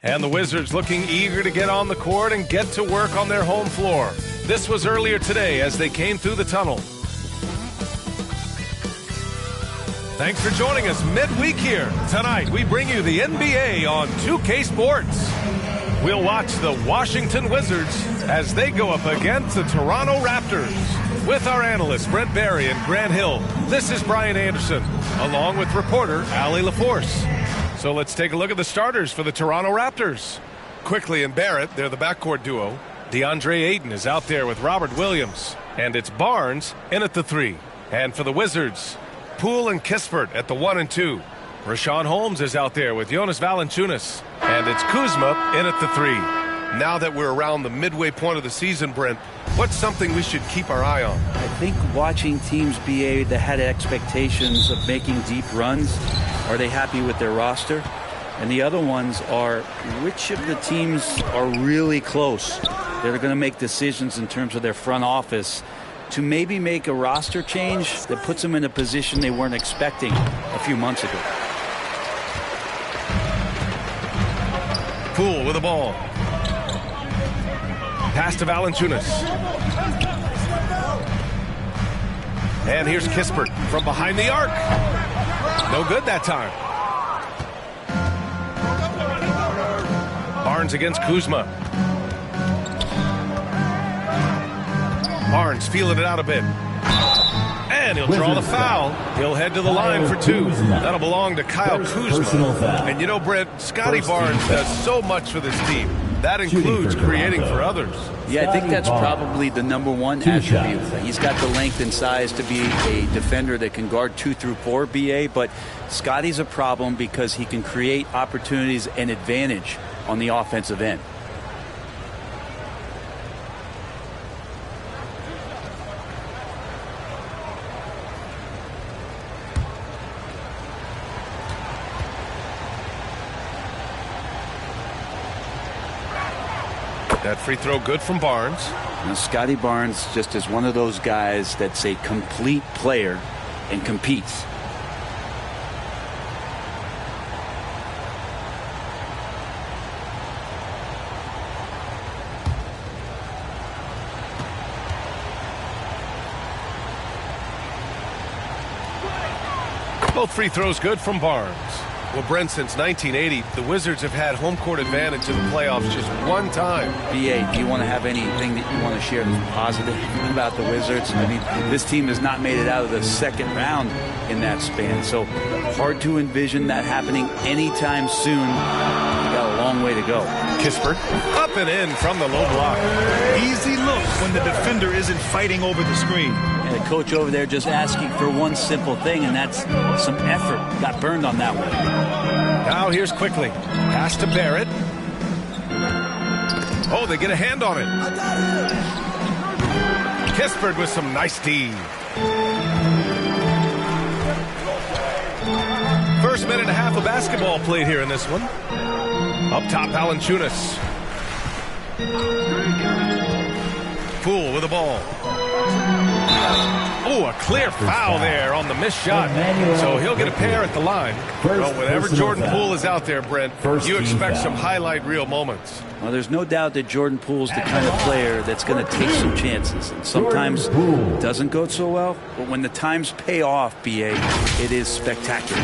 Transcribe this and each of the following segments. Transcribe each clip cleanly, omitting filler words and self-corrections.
And the Wizards looking eager to get on the court and get to work on their home floor. This was earlier today as they came through the tunnel. Thanks for joining us midweek here. Tonight, we bring you the NBA on 2K Sports. We'll watch the Washington Wizards as they go up against the Toronto Raptors. With our analysts, Brent Barry and Grant Hill, this is Brian Anderson, along with reporter Allie LaForce. So let's take a look at the starters for the Toronto Raptors. Quickly and Barrett, they're the backcourt duo. DeAndre Ayton is out there with Robert Williams. And it's Barnes in at the 3. And for the Wizards, Poole and Kispert at the 1 and 2. Rashawn Holmes is out there with Jonas Valanciunas. And it's Kuzma in at the 3. Now that we're around the midway point of the season, Brent, what's something we should keep our eye on? I think watching teams BA that had expectations of making deep runs, are they happy with their roster? And the other ones are, which of the teams are really close? They're going to make decisions in terms of their front office to maybe make a roster change that puts them in a position they weren't expecting a few months ago. Poole with the ball. Pass to Valanciunas. And here's Kispert from behind the arc. No good that time. Barnes against Kuzma. Barnes feeling it out a bit. And he'll draw the foul. He'll head to the line for 2. That'll belong to Kyle Kuzma. And you know, Brent, Scotty Barnes does so much for this team. That includes creating for others. Yeah, I think that's probably the #1 attribute. He's got the length and size to be a defender that can guard 2 through 4 BA, but Scotty's a problem because he can create opportunities and advantage on the offensive end. That free throw good from Barnes. Now, Scotty Barnes just is one of those guys that's a complete player and competes. Both free throws good from Barnes. Well, Brent, since 1980, the Wizards have had home court advantage in the playoffs just one time. BA, do you want to have anything that you want to share that's positive about the Wizards? I mean, this team has not made it out of the second round in that span, so hard to envision that happening anytime soon. We got a long way to go. Kispert up and in from the low block. Easy look when the defender isn't fighting over the screen. And the coach over there just asking for one simple thing, and that's some effort. Got burned on that one. Now here's quickly. Pass to Barrett. Oh, they get a hand on it. Kispert with some nice D. First minute and a half of basketball played here in this one. Up top, Valanciunas. Poole with the ball. Oh, a clear foul there on the missed shot. So he'll get a pair at the line. Well, whenever Jordan Poole is out there, Brent, you expect some highlight reel moments. Well, there's no doubt that Jordan Poole's the kind of player that's going to take some chances. And sometimes it doesn't go so well, but when the times pay off, BA, it is spectacular.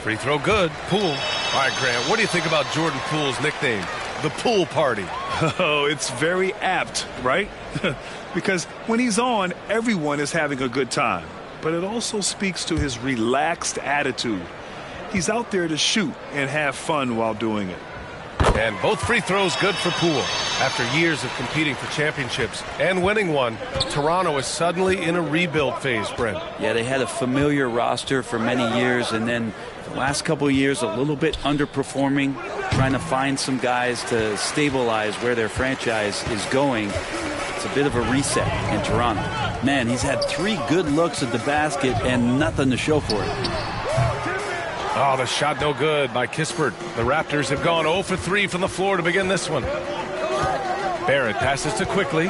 Free throw good. Poole. All right, Grant, what do you think about Jordan Poole's nickname, the Pool Party? Oh, it's very apt, right? Because when he's on, everyone is having a good time. But it also speaks to his relaxed attitude. He's out there to shoot and have fun while doing it. And both free throws good for Poole. After years of competing for championships and winning one, Toronto is suddenly in a rebuild phase, Brent. Yeah, they had a familiar roster for many years, and then the last couple of years a little bit underperforming, trying to find some guys to stabilize where their franchise is going. It's a bit of a reset in Toronto. Man, he's had 3 good looks at the basket and nothing to show for it. Oh, the shot no good by Kispert. The Raptors have gone 0 for 3 from the floor to begin this one. Barrett passes to Quickly.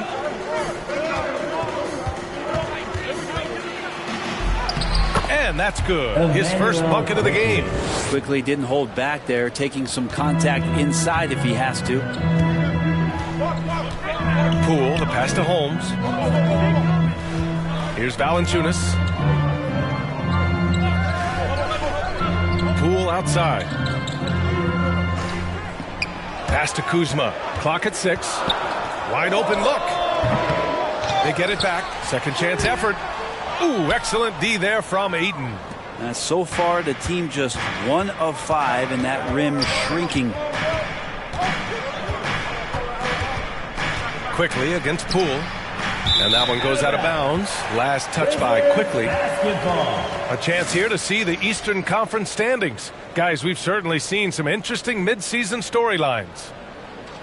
And that's good. His first bucket of the game. Quickly didn't hold back there, taking some contact inside if he has to. Poole, the pass to Holmes. Here's Valanciunas. Poole outside. Pass to Kuzma. Clock at 6. Wide open look. They get it back. Second chance effort. Ooh, excellent D there from Ayton. So far, the team just 1 of 5, and that rim shrinking. Quickly against Poole. And that one goes out of bounds. Last touch by Quickly. A chance here to see the Eastern Conference standings. Guys, we've certainly seen some interesting midseason storylines.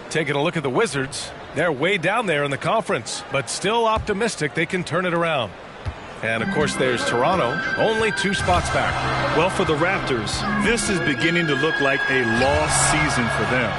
Taking a look at the Wizards. They're way down there in the conference, but still optimistic they can turn it around. And, of course, there's Toronto, only 2 spots back. Well, for the Raptors, this is beginning to look like a lost season for them.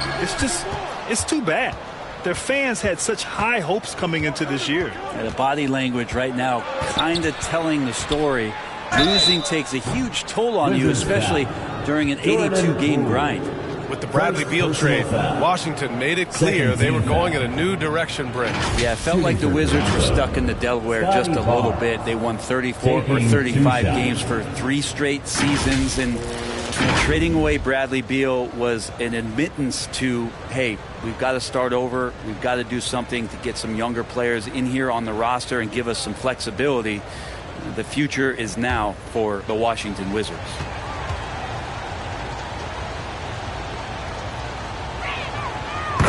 It's too bad. Their fans had such high hopes coming into this year. And the body language right now kind of telling the story. Losing takes a huge toll on you, especially during an 82-game grind. With the Bradley Beal trade, Washington made it clear they were going in a new direction, Brent. Yeah, it felt like the Wizards were stuck in the Delaware just a little bit. They won 34 or 35 games for 3 straight seasons, and trading away Bradley Beal was an admittance to, hey, we've got to start over. We've got to do something to get some younger players in here on the roster and give us some flexibility. The future is now for the Washington Wizards.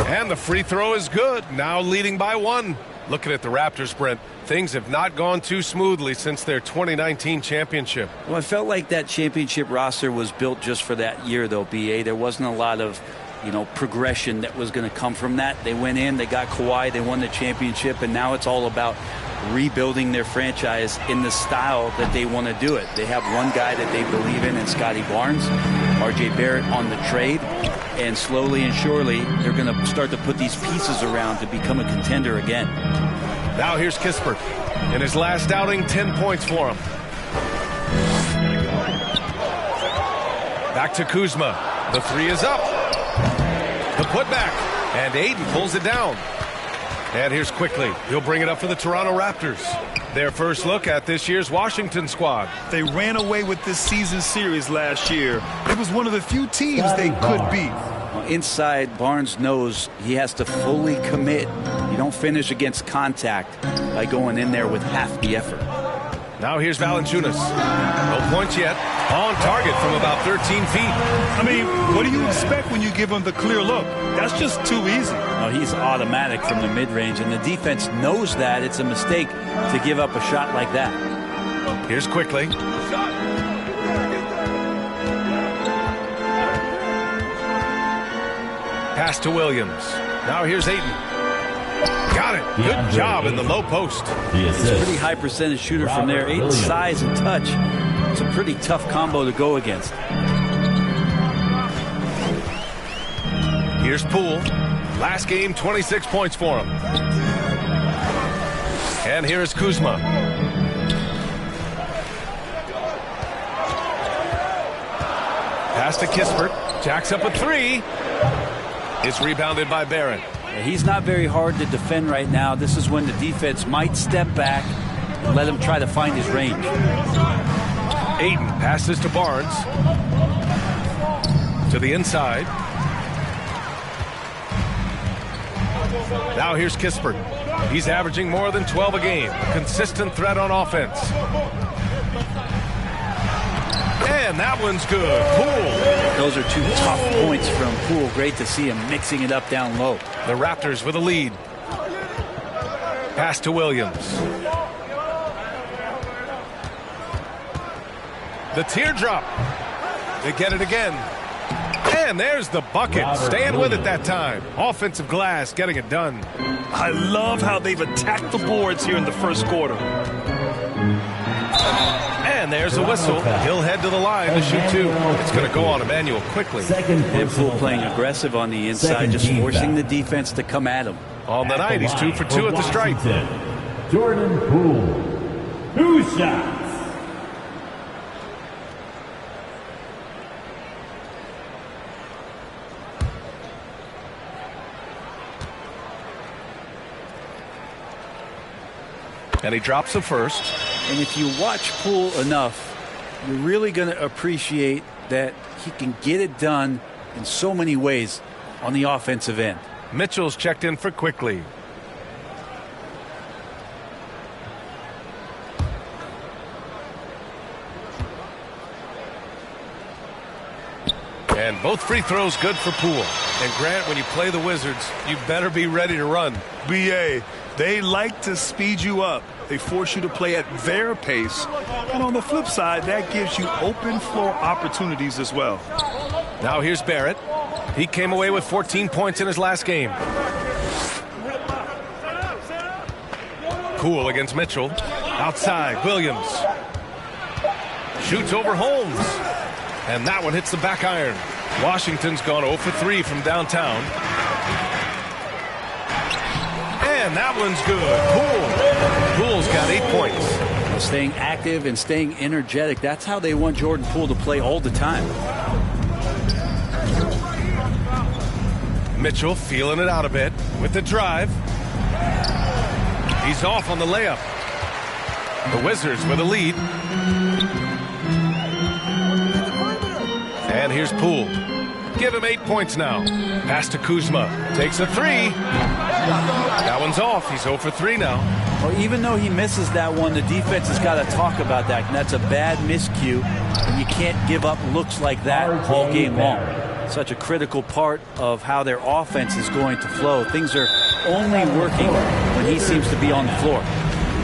And the free throw is good. Now leading by 1. Looking at the Raptors, Brent, things have not gone too smoothly since their 2019 championship. Well, I felt like that championship roster was built just for that year, though, B.A. There wasn't a lot of, progression that was going to come from that. They went in, they got Kawhi, they won the championship, and now it's all about rebuilding their franchise in the style that they want to do it. They have one guy that they believe in Scotty Barnes, R.J. Barrett on the trade, and slowly and surely they're going to start to put these pieces around to become a contender again. Now here's Kispert. In his last outing, 10 points for him. Back to Kuzma. The 3 is up. The putback. And Ayton pulls it down. And here's Quickly. He'll bring it up for the Toronto Raptors. Their first look at this year's Washington squad. They ran away with this season series last year. It was one of the few teams they could beat. Well, inside, Barnes knows he has to fully commit. You don't finish against contact by going in there with half the effort. Now here's Valanciunas. No points yet. On target from about 13 feet. I mean, what do you expect when you give him the clear look? That's just too easy. No, he's automatic from the mid-range, and the defense knows that. It's a mistake to give up a shot like that. Here's Quickly. Pass to Williams. Now here's Ayton. Got it. Good job in the low post. He's a pretty high percentage shooter from there. Ayton's size and touch. It's a pretty tough combo to go against. Here's Poole. Last game, 26 points for him. And here is Kuzma. Pass to Kispert. Jacks up a 3. It's rebounded by Barrett. He's not very hard to defend right now. This is when the defense might step back and let him try to find his range. Ayton passes to Barnes. To the inside. Now here's Kispert. He's averaging more than 12 a game. A consistent threat on offense. And that one's good. Poole. Those are 2 tough points from Poole. Great to see him mixing it up down low. The Raptors with a lead. Pass to Williams. The teardrop. They get it again. And there's the bucket. Staying with it that time. Offensive glass getting it done. I love how they've attacked the boards here in the first quarter. And there's the whistle. He'll head to the line to shoot two. It's going to go on Emmanuel quickly. And Poole playing aggressive on the inside, just forcing the defense to come at him. On the night, he's 2 for 2 at the stripe. Jordan Poole, 2 shots. And he drops the first. And if you watch Poole enough, you're really going to appreciate that he can get it done in so many ways on the offensive end. Mitchell's checked in for quickly. And both free throws good for Poole. And Grant, when you play the Wizards, you better be ready to run. BA, they like to speed you up. They force you to play at their pace. And on the flip side, that gives you open floor opportunities as well. Now here's Barrett. He came away with 14 points in his last game. Poole against Mitchell. Outside, Williams. Shoots over Holmes. And that one hits the back iron. Washington's gone 0 for 3 from downtown. And that one's good. Poole's got 8 points. Staying active and staying energetic. That's how they want Jordan Poole to play all the time. Mitchell feeling it out a bit with the drive. He's off on the layup. The Wizards with a lead. And here's Poole. Give him 8 points now. Pass to Kuzma. Takes a three. That one's off. He's 0 for 3 now. Well, even though he misses that one, the defense has got to talk about that. And that's a bad miscue. And you can't give up looks like that all game long. Such a critical part of how their offense is going to flow. Things are only working when he seems to be on the floor.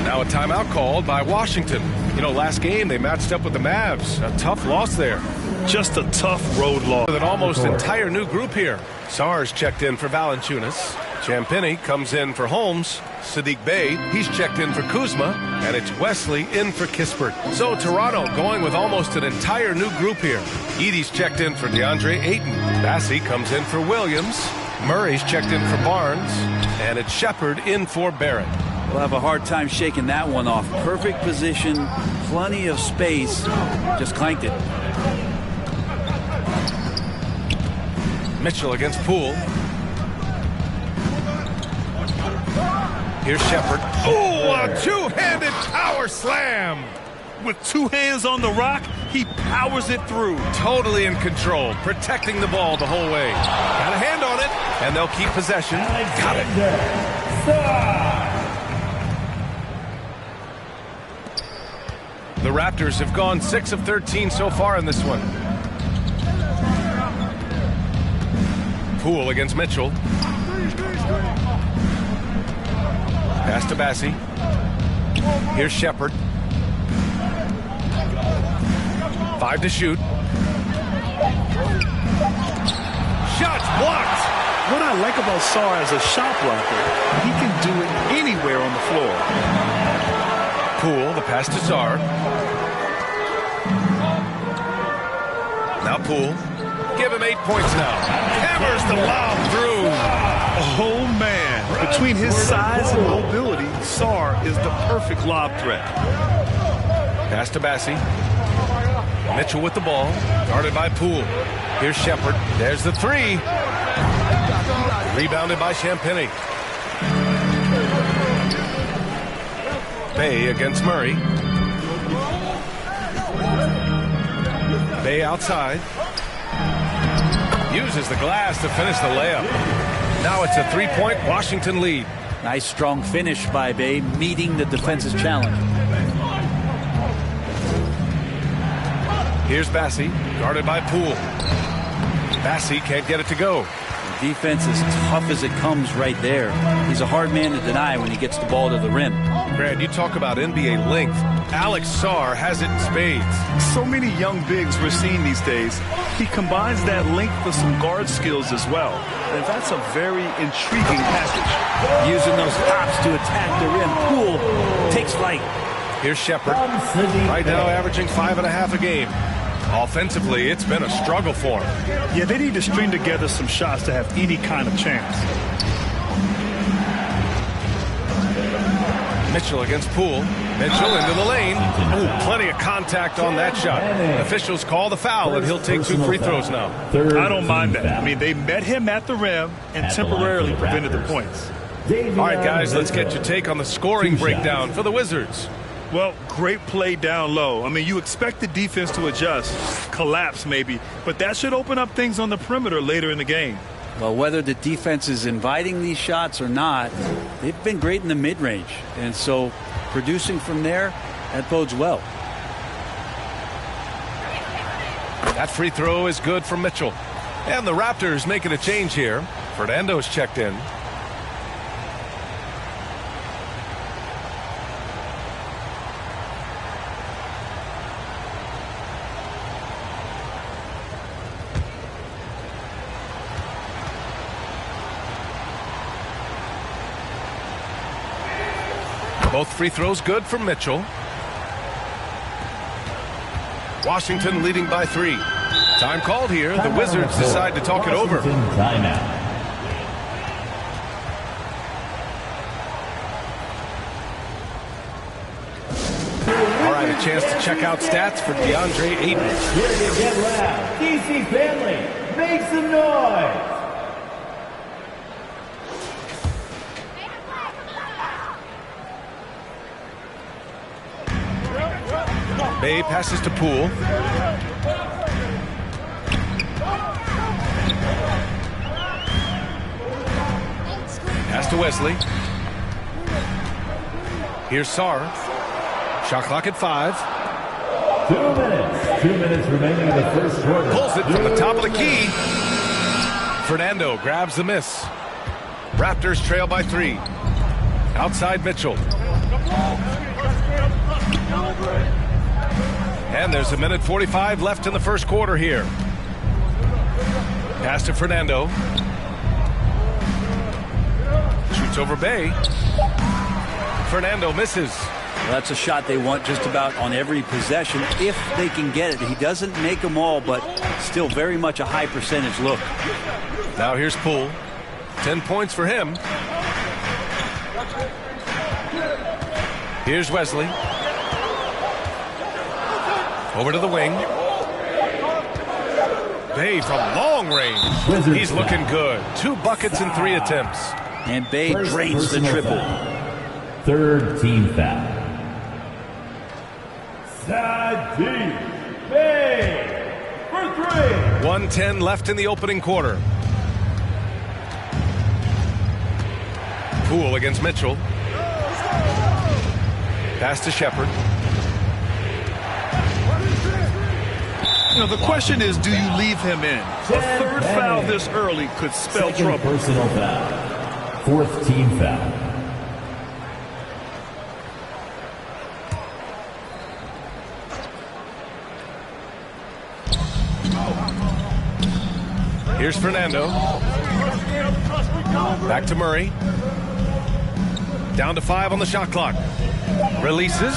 Now a timeout called by Washington. You know, last game they matched up with the Mavs. A tough loss there. Just a tough road loss. With an almost entire new group here. Sarge checked in for Valanciunas. Champagny comes in for Holmes. Sadiq Bey, he's checked in for Kuzma. And it's Wesley in for Kispert. So Toronto going with almost an entire new group here. Edey's checked in for DeAndre Ayton. Bassey comes in for Williams. Murray's checked in for Barnes. And it's Shepard in for Barrett. We'll have a hard time shaking that one off. Perfect position, plenty of space. Just clanked it. Mitchell against Poole. Here's Shepard. Oh, a two-handed power slam. With 2 hands on the rock, he powers it through. Totally in control, protecting the ball the whole way. Got a hand on it, and they'll keep possession. Got it. The Raptors have gone 6 of 13 so far in this one. Poole against Mitchell. Pass to Bassey. Here's Shepard. 5 to shoot. Shots blocked. What I like about Sarr as a shot blocker, he can do it anywhere on the floor. Poole, the pass to Sarr. Now Poole. Give him 8 points now. Hammers the lob through. Oh, man. Between his size and mobility, Sarr is the perfect lob threat. Pass to Bassey. Mitchell with the ball. Guarded by Poole. Here's Shepard. There's the three. Rebounded by Champagny. Bey against Murray. Bey outside. Uses the glass to finish the layup. Now it's a 3-point Washington lead. Nice strong finish by Bey, meeting the defense's challenge. Here's Bassey, guarded by Poole. Bassey can't get it to go. The defense is tough as it comes right there. He's a hard man to deny when he gets the ball to the rim. Brad, you talk about NBA length. Alex Sarr has it in spades. So many young bigs we're seeing these days. He combines that length with some guard skills as well. And that's a very intriguing package. Using those hops to attack the rim. Poole takes flight. Here's Shepard. Right now averaging 5.5 a game. Offensively, it's been a struggle for him. Yeah, they need to string together some shots to have any kind of chance. Mitchell against Poole. Mitchell into the lane. Ooh, plenty of contact on that shot. Officials call the foul, and he'll take 2 free throws now. I don't mind that. I mean, they met him at the rim and temporarily prevented the points. All right, guys, let's get your take on the scoring breakdown for the Wizards. Well, great play down low. I mean, you expect the defense to adjust, collapse maybe, but that should open up things on the perimeter later in the game. Well, whether the defense is inviting these shots or not, they've been great in the mid-range. And so producing from there, that bodes well. That free throw is good for Mitchell. And the Raptors making a change here. Fernando's checked in. Both free throws good for Mitchell. Washington leading by 3. Time called here. The Wizards decide to talk it over. Timeout. All right, a chance to check out stats for DeAndre Ayton. Here you get loud. DC family, make some noise. Bay passes to Poole. Pass to Wesley. Here's Sarr. Shot clock at 5. 2 minutes. 2 minutes remaining in the first quarter. Pulls it from the top of the key. Fernando grabs the miss. Raptors trail by 3. Outside Mitchell. And there's 1:45 left in the first quarter here. Pass to Fernando. Shoots over Bay. Fernando misses. Well, that's a shot they want just about on every possession if they can get it. He doesn't make them all, but still very much a high percentage look. Now here's Poole. 10 points for him. Here's Wesley. Over to the wing. Bay from long range. He's looking good. 2 buckets in 3 attempts. And Bay drains the triple. Third team foul. Sadiq Bay for 3. 1:10 left in the opening quarter. Poole against Mitchell. Pass to Shepard. You know, the question is, do you leave him in? A third foul this early could spell trouble. Personal foul. Fourth team foul. Here's Fernando. Back to Murray. Down to 5 on the shot clock. Releases.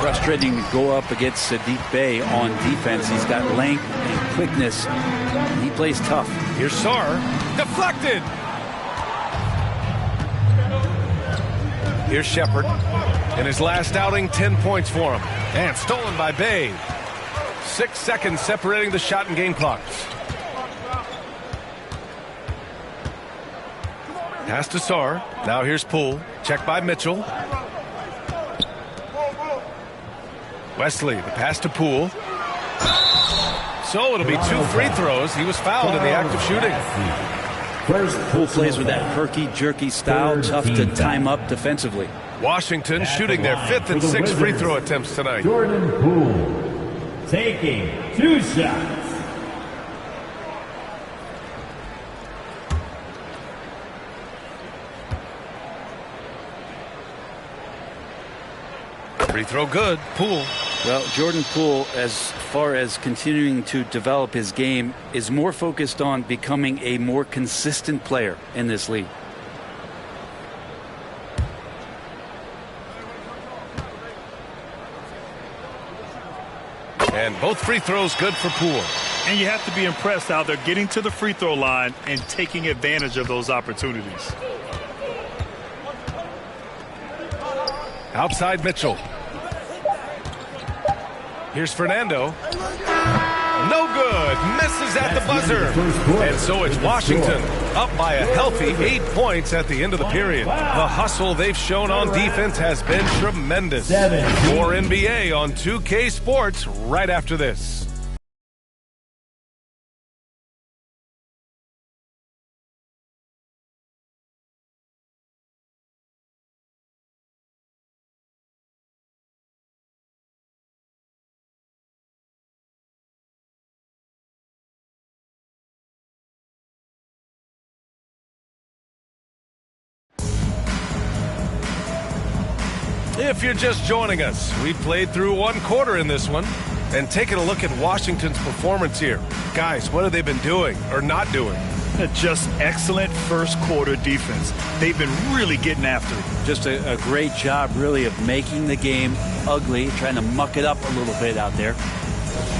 Frustrating to go up against Sadiq Bay on defense. He's got length and quickness. He plays tough. Here's Sarr. Deflected. Here's Shepard. In his last outing, 10 points for him. And stolen by Bay. 6 seconds separating the shot and game clocks. Pass to Sarr. Now here's Poole. Checked by Mitchell. Wesley, the pass to Poole. So it'll be 2 free throws. He was fouled in the act of shooting. Poole plays with that herky-jerky style, tough to time up defensively. Washington shooting their 5th and 6th free throw attempts tonight. Jordan Poole taking 2 shots. Free throw good. Poole. Well, Jordan Poole, as far as continuing to develop his game, is more focused on becoming a more consistent player in this league. And both free throws good for Poole. And you have to be impressed how they're getting to the free throw line and taking advantage of those opportunities. Outside Mitchell. Here's Fernando. No good. Misses at the buzzer. And so it's Washington up by a healthy 8 points at the end of the period. The hustle they've shown on defense has been tremendous. More NBA on 2K Sports right after this. If you're just joining us, we played through one quarter in this one and taking a look at Washington's performance here. Guys, what have they been doing or not doing? Just excellent first quarter defense. They've been really getting after it. Just a great job, really, of making the game ugly, trying to muck it up a little bit out there.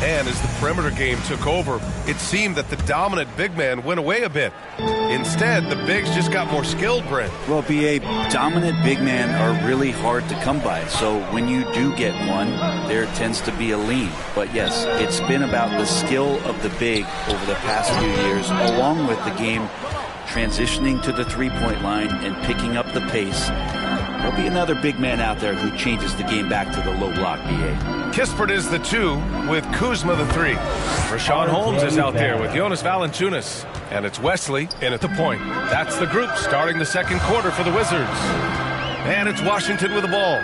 And as the perimeter game took over, it seemed that the dominant big man went away a bit. Instead, the bigs just got more skilled, Brent. Well, B.A., dominant big men are really hard to come by. So when you do get one, there tends to be a lean. But yes, it's been about the skill of the big over the past few years, along with the game transitioning to the three-point line and picking up the pace. There'll be another big man out there who changes the game back to the low block, B.A. Kispert is the 2 with Kuzma the 3. Rashawn Holmes is out there with Jonas Valanciunas. And it's Wesley in at the point. That's the group starting the second quarter for the Wizards. And it's Washington with the ball.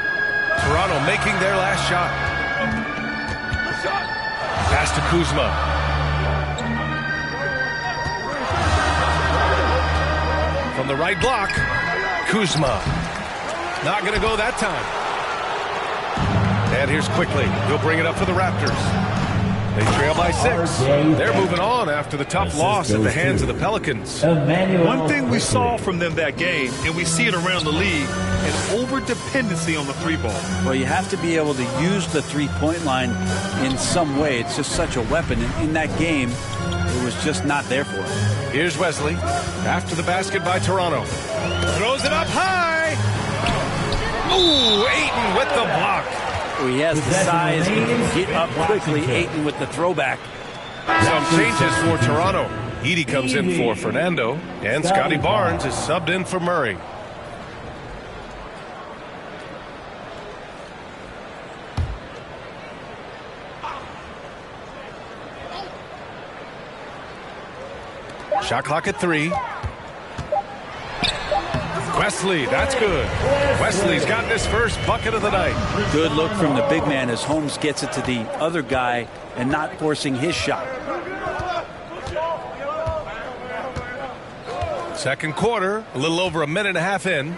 Toronto making their last shot. Pass to Kuzma. From the right block, Kuzma. Not going to go that time. And here's Quickly. He'll bring it up for the Raptors. They trail by 6. They're moving on after the tough loss at the hands of the Pelicans. One thing we saw from them that game, and we see it around the league, an over-dependency on the three ball. Well, you have to be able to use the three-point line in some way. It's just such a weapon. In that game, it was just not there for him. Here's Wesley. After the basket by Toronto. Throws it up high. Ooh, Ayton with the block. He has the size, he can get up quickly. Ayton with the throwback. Some changes for Toronto. Edey comes in for Fernando, and Scotty Barnes is subbed in for Murray. Shot clock at 3. Wesley, that's good. Wesley's got his first bucket of the night. Good look from the big man as Holmes gets it to the other guy and not forcing his shot. Second quarter, a little over a minute and a half in.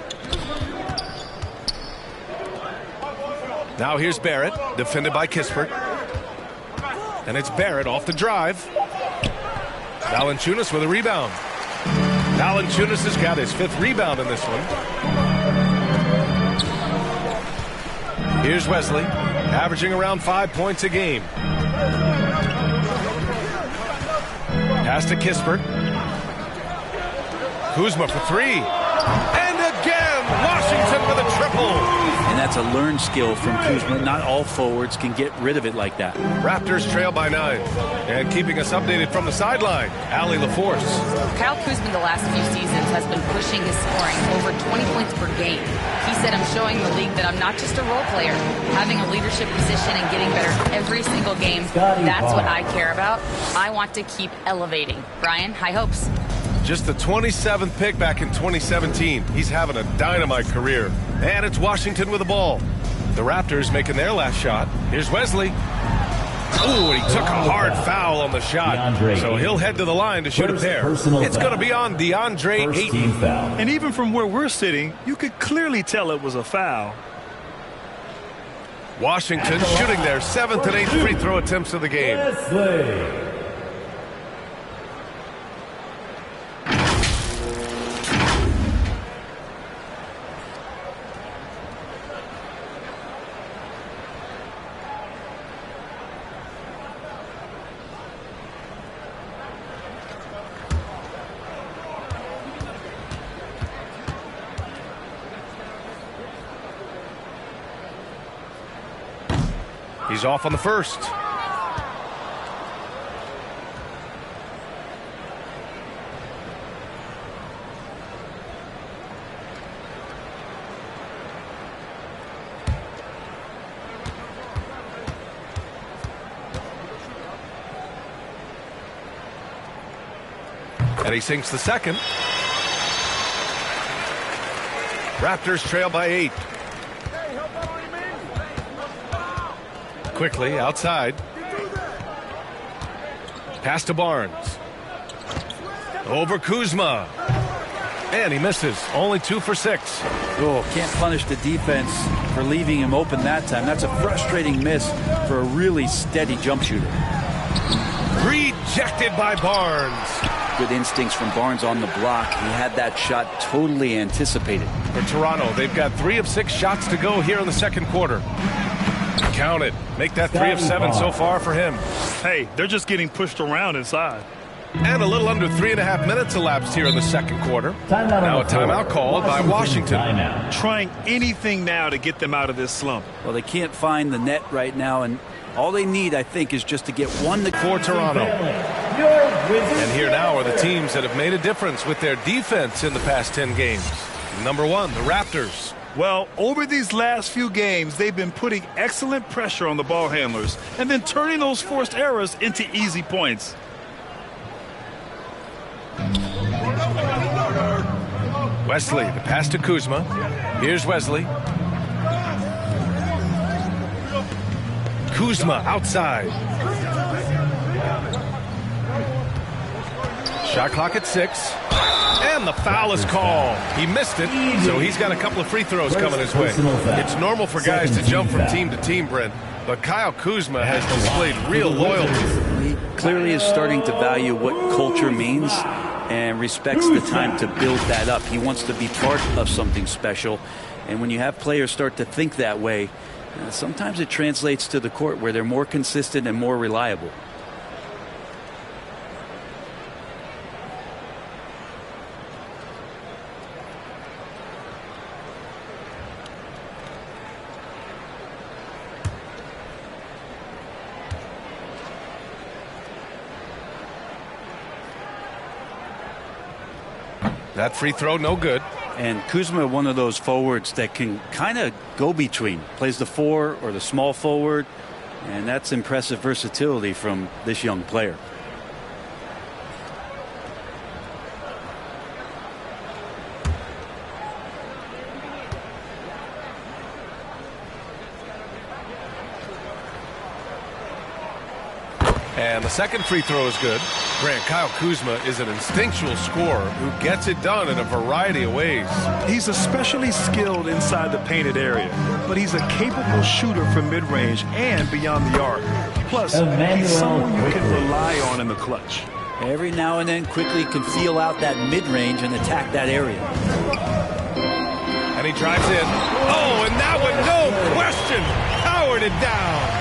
Now here's Barrett, defended by Kispert. And it's Barrett off the drive. Valanciunas with a rebound. Valanciunas has got his 5th rebound in this one. Here's Wesley, averaging around 5 points a game. Pass to Kispert. Kuzma for 3. And again, Washington with a triple. And that's a learned skill from Kuzma. Not all forwards can get rid of it like that. Raptors trail by 9. And keeping us updated from the sideline, Allie LaForce. Kyle Kuzma the last few seasons has been pushing his scoring over 20 points per game. He said, I'm showing the league that I'm not just a role player. Having a leadership position and getting better every single game, that's what I care about. I want to keep elevating. Brian, high hopes. Just the 27th pick back in 2017. He's having a dynamite career. And it's Washington with the ball. The Raptors making their last shot. Here's Wesley. Ooh, he took a hard foul on the shot. So he'll head to the line to shoot a pair. It's going to be on DeAndre Ayton. And even from where we're sitting, you could clearly tell it was a foul. Washington shooting their 7th and 8th free throw attempts of the game. He's off on the first. And he sinks the second. Raptors trail by 8. Quickly outside. Pass to Barnes. Over Kuzma. And he misses. Only 2 for 6. Oh, can't punish the defense for leaving him open that time. That's a frustrating miss for a really steady jump shooter. Rejected by Barnes. Good instincts from Barnes on the block. He had that shot totally anticipated. For Toronto, they've got 3 of 6 shots to go here in the second quarter. Count it. Make that 3 of 7 so far for him. Hey, they're just getting pushed around inside. And a little under 3.5 minutes elapsed here in the second quarter. Now a timeout called by Washington. Trying anything now to get them out of this slump. Well, they can't find the net right now, and all they need, I think, is just to get one for Toronto. And here now are the teams that have made a difference with their defense in the past 10 games. Number 1, the Raptors. Well, over these last few games, they've been putting excellent pressure on the ball handlers and then turning those forced errors into easy points. Wesley, the pass to Kuzma. Here's Wesley. Kuzma outside. Shot clock at 6. And the foul is called. He missed it, so he's got a couple of free throws coming his way. It's normal for guys to jump from team to team, Brent, but Kyle Kuzma has displayed real loyalty. He clearly is starting to value what culture means and respects the time to build that up. He wants to be part of something special, and when you have players start to think that way, sometimes it translates to the court where they're more consistent and more reliable. That free throw, no good. And Kuzma, one of those forwards that can kind of go between. Plays the 4 or the small forward. And that's impressive versatility from this young player. And the second free throw is good. Grant, Kyle Kuzma is an instinctual scorer who gets it done in a variety of ways. He's especially skilled inside the painted area, but he's a capable shooter from mid-range and beyond the arc. Plus, he's someone you can rely on in the clutch. Every now and then quickly can feel out that mid-range and attack that area. And he drives in. Oh, and that one, no question, powered it down.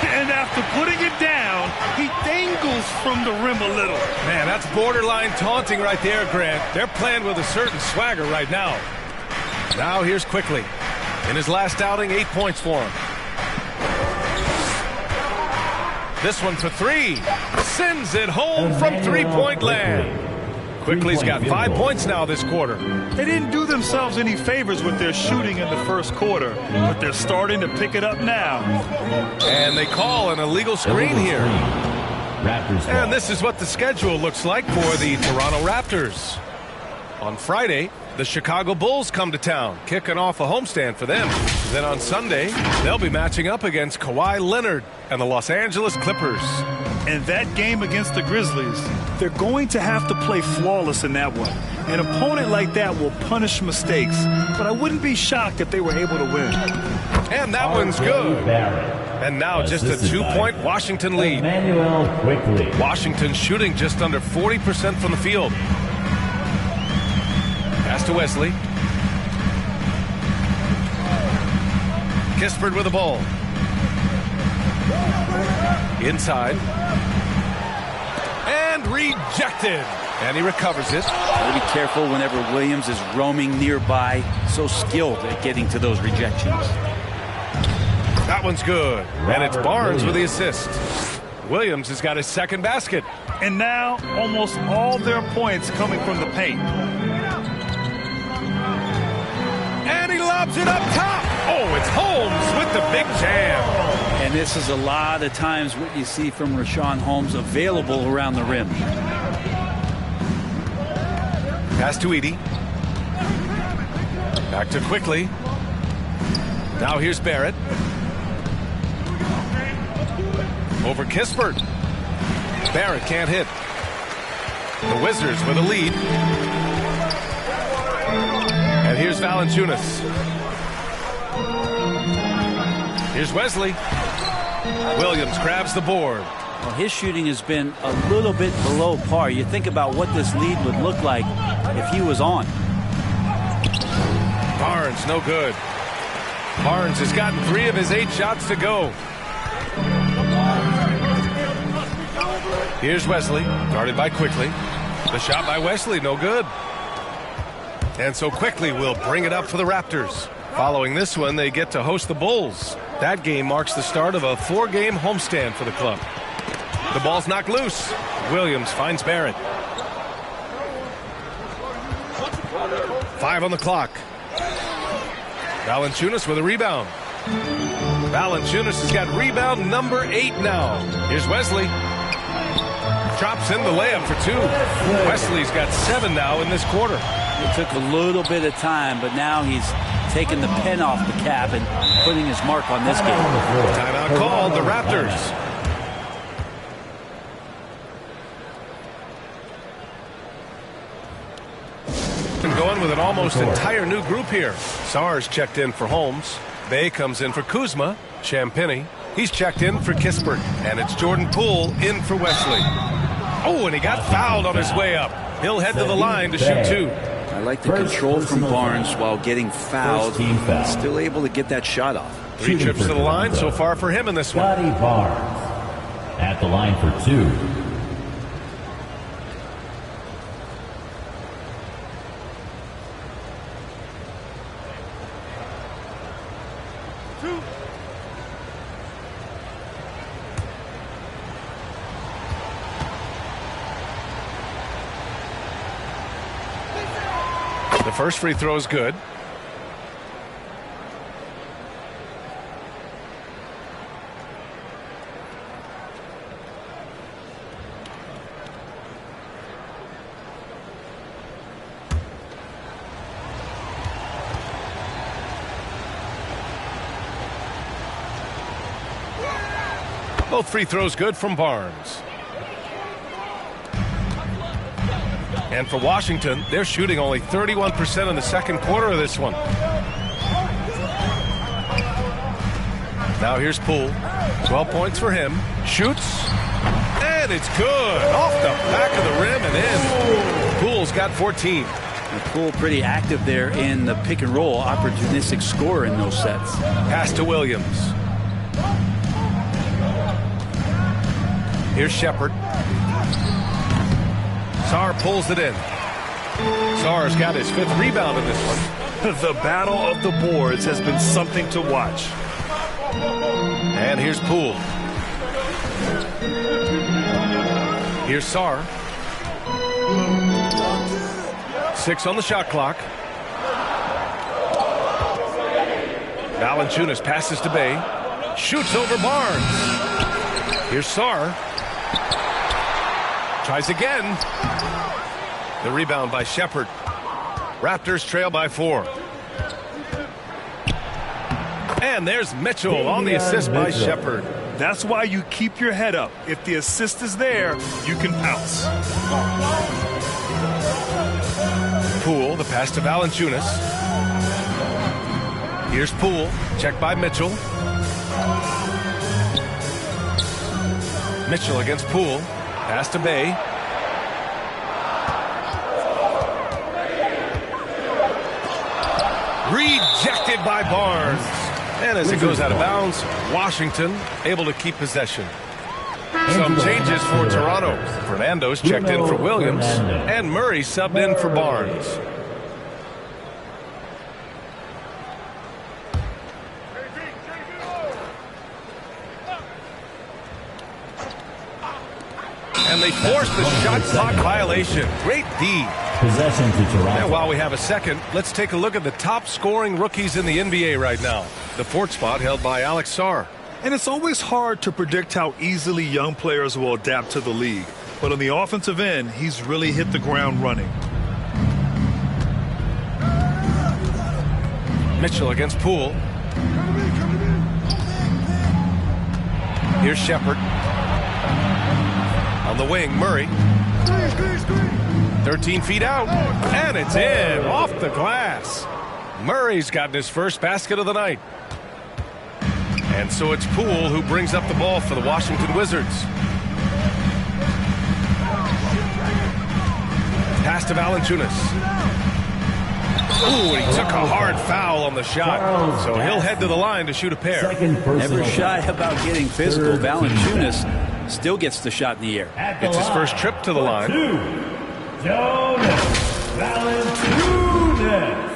And after putting it down, he dangles from the rim a little. Man, that's borderline taunting right there, Grant. They're playing with a certain swagger right now. Now here's Quickly. In his last outing, 8 points for him. This one for 3. Sends it home from three-point land. Quickly's got 5 points now this quarter. They didn't do themselves any favors with their shooting in the first quarter, but they're starting to pick it up now. And they call an illegal screen here. And this is what the schedule looks like for the Toronto Raptors. On Friday, the Chicago Bulls come to town, kicking off a homestand for them. Then on Sunday, they'll be matching up against Kawhi Leonard and the Los Angeles Clippers. And that game against the Grizzlies, they're going to have to play flawless in that one. An opponent like that will punish mistakes, but I wouldn't be shocked if they were able to win. And that one's good. And now just a 2-point Washington lead. Washington shooting just under 40% from the field. Pass to Wesley. Kispert with the ball. Inside. And rejected. And he recovers it. Gotta be careful whenever Williams is roaming nearby. So skilled at getting to those rejections. That one's good. And it's Barnes with the assist. Williams has got his second basket. And now almost all their points coming from the paint. And he lobs it up top. Oh, it's Holmes with the big jam. And this is a lot of times what you see from Rashawn Holmes available around the rim. Pass to Edey. Back to Quickly. Now here's Barrett. Over Kispert. Barrett can't hit. The Wizards with a lead. And here's Valanciunas. Here's Wesley. Williams grabs the board. Well, his shooting has been a little bit below par. You think about what this lead would look like if he was on. Barnes, no good. Barnes has gotten 3 of his 8 shots to go. Here's Wesley, guarded by Quickly. The shot by Wesley, no good. And so Quickly will bring it up for the Raptors. Following this one, they get to host the Bulls. That game marks the start of a 4-game homestand for the club. The ball's knocked loose. Williams finds Barrett. 5 on the clock. Valanciunas with a rebound. Valanciunas has got rebound number 8 now. Here's Wesley. Drops in the layup for 2. Wesley's got 7 now in this quarter. It took a little bit of time, but now he's taking the pen off the cap and putting his mark on this game. Timeout called, the Raptors. Going with an almost entire new group here. Sar's checked in for Holmes. Bay comes in for Kuzma. Champagny. He's checked in for Kispert. And it's Jordan Poole in for Wesley. Oh, and he got fouled on his way up. He'll head to the line to shoot 2. I like the control from Barnes while getting fouled. Still able to get that shot off. 3 trips to the line so far for him in this one. Scotty Barnes at the line for 2. The first free throw is good. Both free throws good from Barnes. And for Washington, they're shooting only 31% in the second quarter of this one. Now here's Poole. 12 points for him. Shoots. And it's good. Off the back of the rim and in. Poole's got 14. And Poole pretty active there in the pick and roll. Opportunistic scorer in those sets. Pass to Williams. Here's Shepard. Sarr pulls it in. Sarr's got his 5th rebound in this one. The battle of the boards has been something to watch. And here's Poole. Here's Sarr. 6 on the shot clock. Valanciunas passes to Bay. Shoots over Barnes. Here's Sarr. Tries again. The rebound by Shepard. Raptors trail by 4. And there's Mitchell on the assist by Shepard. That's why you keep your head up. If the assist is there, you can pounce. Poole, the pass to Valanciunas. Here's Poole, checked by Mitchell. Mitchell against Poole. Pass to Bay. Rejected by Barnes. And as it goes out of bounds, Washington able to keep possession. Some changes for Toronto. Fernando's checked in for Williams. And Murray subbed in for Barnes. And they forced the shot clock violation. Great D. Possession to Toronto. And while we have a second, let's take a look at the top scoring rookies in the NBA right now. The fourth spot held by Alex Sarr. And it's always hard to predict how easily young players will adapt to the league. But on the offensive end, he's really hit the ground running. Mitchell against Poole. Here's Shepard. On the wing, Murray. 13 feet out. And it's in. Off the glass. Murray's gotten his first basket of the night. And so it's Poole who brings up the ball for the Washington Wizards. Pass to Valanciunas. Ooh, and he took a hard foul on the shot. So he'll head to the line to shoot a pair. Never shy about getting physical. Valanciunas still gets the shot in the air. It's his first trip to the line. Jonas Valanciunas.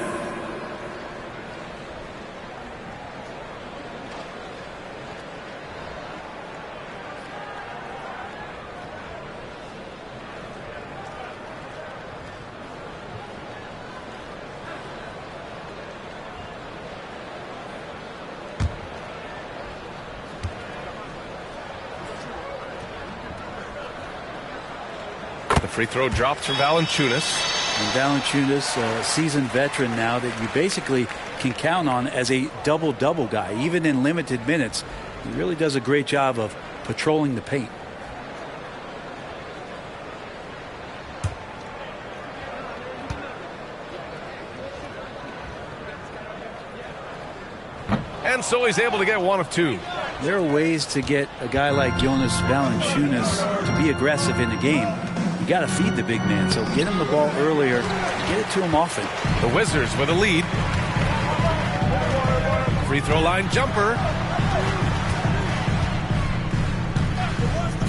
The free throw drops from Valanciunas. And Valanciunas, a seasoned veteran now that you basically can count on as a double-double guy. Even in limited minutes, he really does a great job of patrolling the paint. And so he's able to get one of two. There are ways to get a guy like Jonas Valanciunas to be aggressive in the game. You got to feed the big man, so get him the ball earlier, get it to him often. The Wizards with a lead. Free throw line jumper.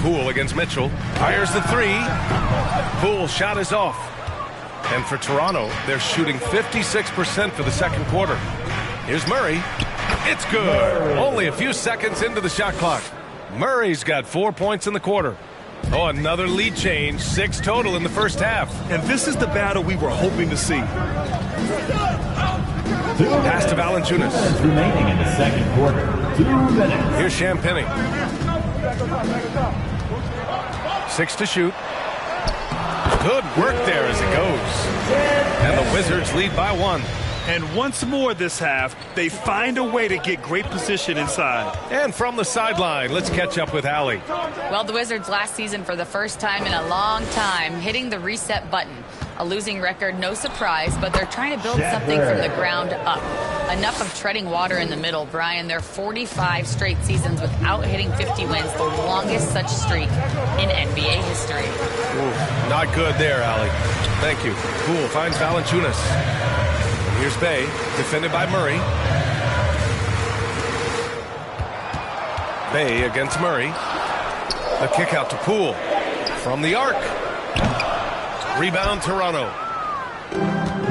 Poole against Mitchell. Fires the three. Poole's shot is off. And for Toronto, they're shooting 56% for the second quarter. Here's Murray. It's good. Only a few seconds into the shot clock. Murray's got 4 points in the quarter. Oh, another lead change. 6 total in the first half. And this is the battle we were hoping to see. Pass to Valanciunas. Remaining in the second quarter. 2 minutes. Here's Champagny. 6 to shoot. Good work there as it goes. And the Wizards lead by 1. And once more this half, they find a way to get great position inside. And from the sideline, let's catch up with Allie. Well, the Wizards last season for the first time in a long time hitting the reset button. A losing record, no surprise, but they're trying to build something from the ground up. Enough of treading water in the middle, Brian. They're 45 straight seasons without hitting 50 wins, the longest such streak in NBA history. Ooh, not good there, Allie. Thank you. Poole finds Valanciunas. Here's Bay, defended by Murray. Bay against Murray. The kick out to Poole. From the arc. Rebound Toronto.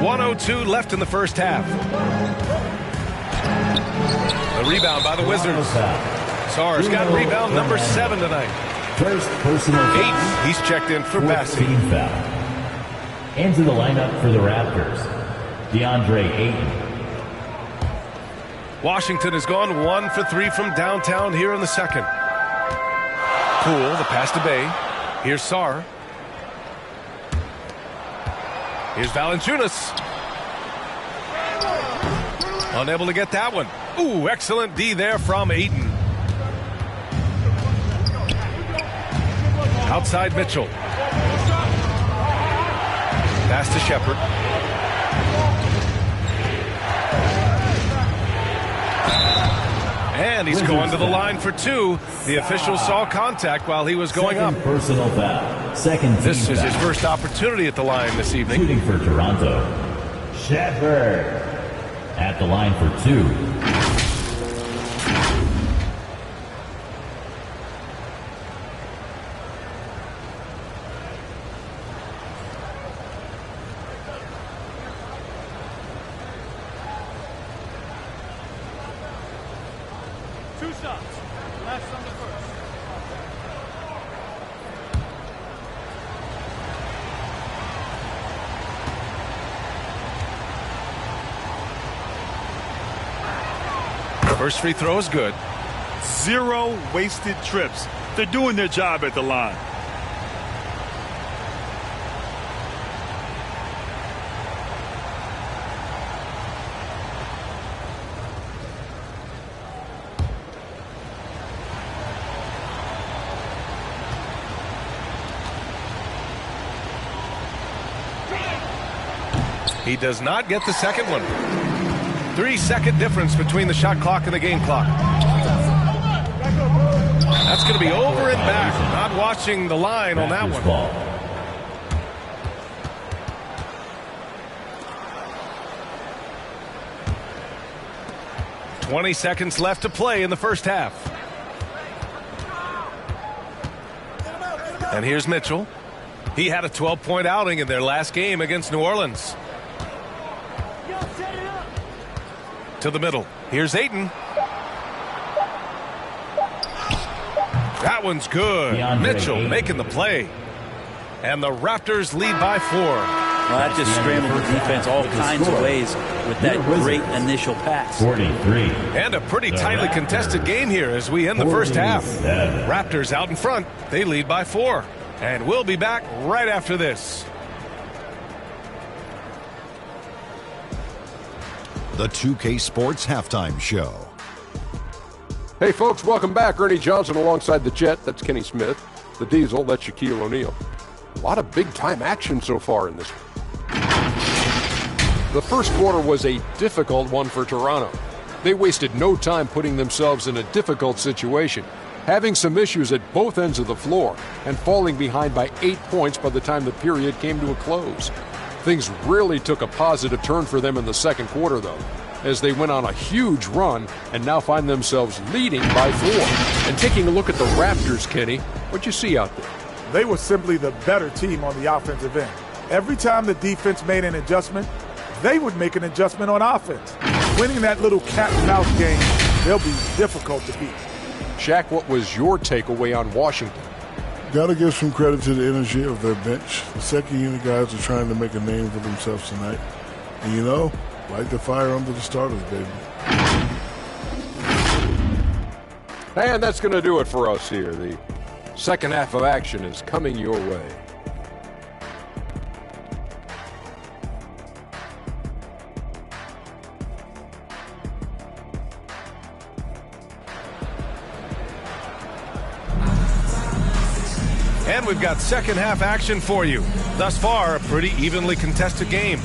1:02 left in the first half. The rebound by the Wizards. Sarr's got rebound number 7 tonight. First personal foul. 8. He's checked in for passing. Team foul. Into the lineup for the Raptors, DeAndre Ayton. Washington has gone 1 for 3 from downtown here in the second. Poole, the pass to Bay. Here's Sarr. Here's Valanciunas. Unable to get that one. Ooh, excellent D there from Ayton. Outside Mitchell. Pass to Shepard. And he's going to the line for 2. The official saw contact while he was going up. Personal foul. Second team This is foul. his first opportunity at the line this evening. Shooting for Toronto, Shepard at the line for 2. First free throw is good. 0 wasted trips. They're doing their job at the line. He does not get the second one. 3-second difference between the shot clock and the game clock. That's going to be over and back. Not watching the line on that one. 20 seconds left to play in the first half. And here's Mitchell. He had a 12-point outing in their last game against New Orleans. To the middle. Here's Ayton. That one's good. Mitchell making the play. And the Raptors lead by 4. Well, that just scrambled the defense all kinds of ways with that great initial pass. 43. And a pretty tightly contested game here as we end the first half. Raptors out in front. They lead by 4. And we'll be back right after this. The 2K Sports Halftime Show. Hey folks, welcome back. Ernie Johnson alongside the Jet, that's Kenny Smith. The Diesel, that's Shaquille O'Neal. A lot of big-time action so far in this one. The first quarter was a difficult one for Toronto. They wasted no time putting themselves in a difficult situation, having some issues at both ends of the floor, and falling behind by 8 points by the time the period came to a close. Things really took a positive turn for them in the second quarter, though, as they went on a huge run and now find themselves leading by 4. And taking a look at the Raptors, Kenny, what'd you see out there? They were simply the better team on the offensive end. Every time the defense made an adjustment, they would make an adjustment on offense. Winning that little cat-and-mouse game, they'll be difficult to beat. Shaq, what was your takeaway on Washington? Got to give some credit to the energy of their bench. The second unit guys are trying to make a name for themselves tonight. And you know, light the fire under the starters, baby. And that's going to do it for us here. The second half of action is coming your way. And we've got second half action for you. Thus far, a pretty evenly contested game.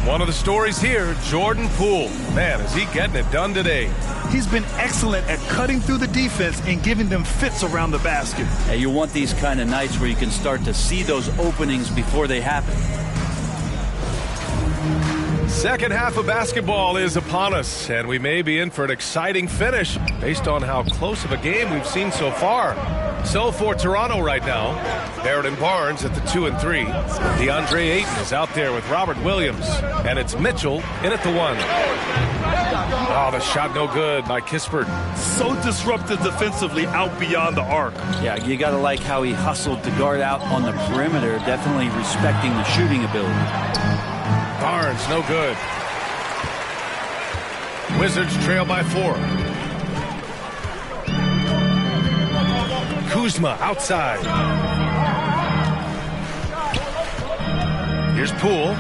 One of the stories here, Jordan Poole. Man, is he getting it done today. He's been excellent at cutting through the defense and giving them fits around the basket. And you want these kind of nights where you can start to see those openings before they happen. Second half of basketball is upon us, and we may be in for an exciting finish based on how close of a game we've seen so far. So for Toronto right now, Barrett and Barnes at the 2 and 3. DeAndre Ayton is out there with Robert Williams, and it's Mitchell in at the 1. Oh, the shot no good by Kispert. So disruptive defensively out beyond the arc. Yeah, you got to like how he hustled to guard out on the perimeter, definitely respecting the shooting ability. Barnes, no good. Wizards trail by 4. Kuzma outside. Here's Poole.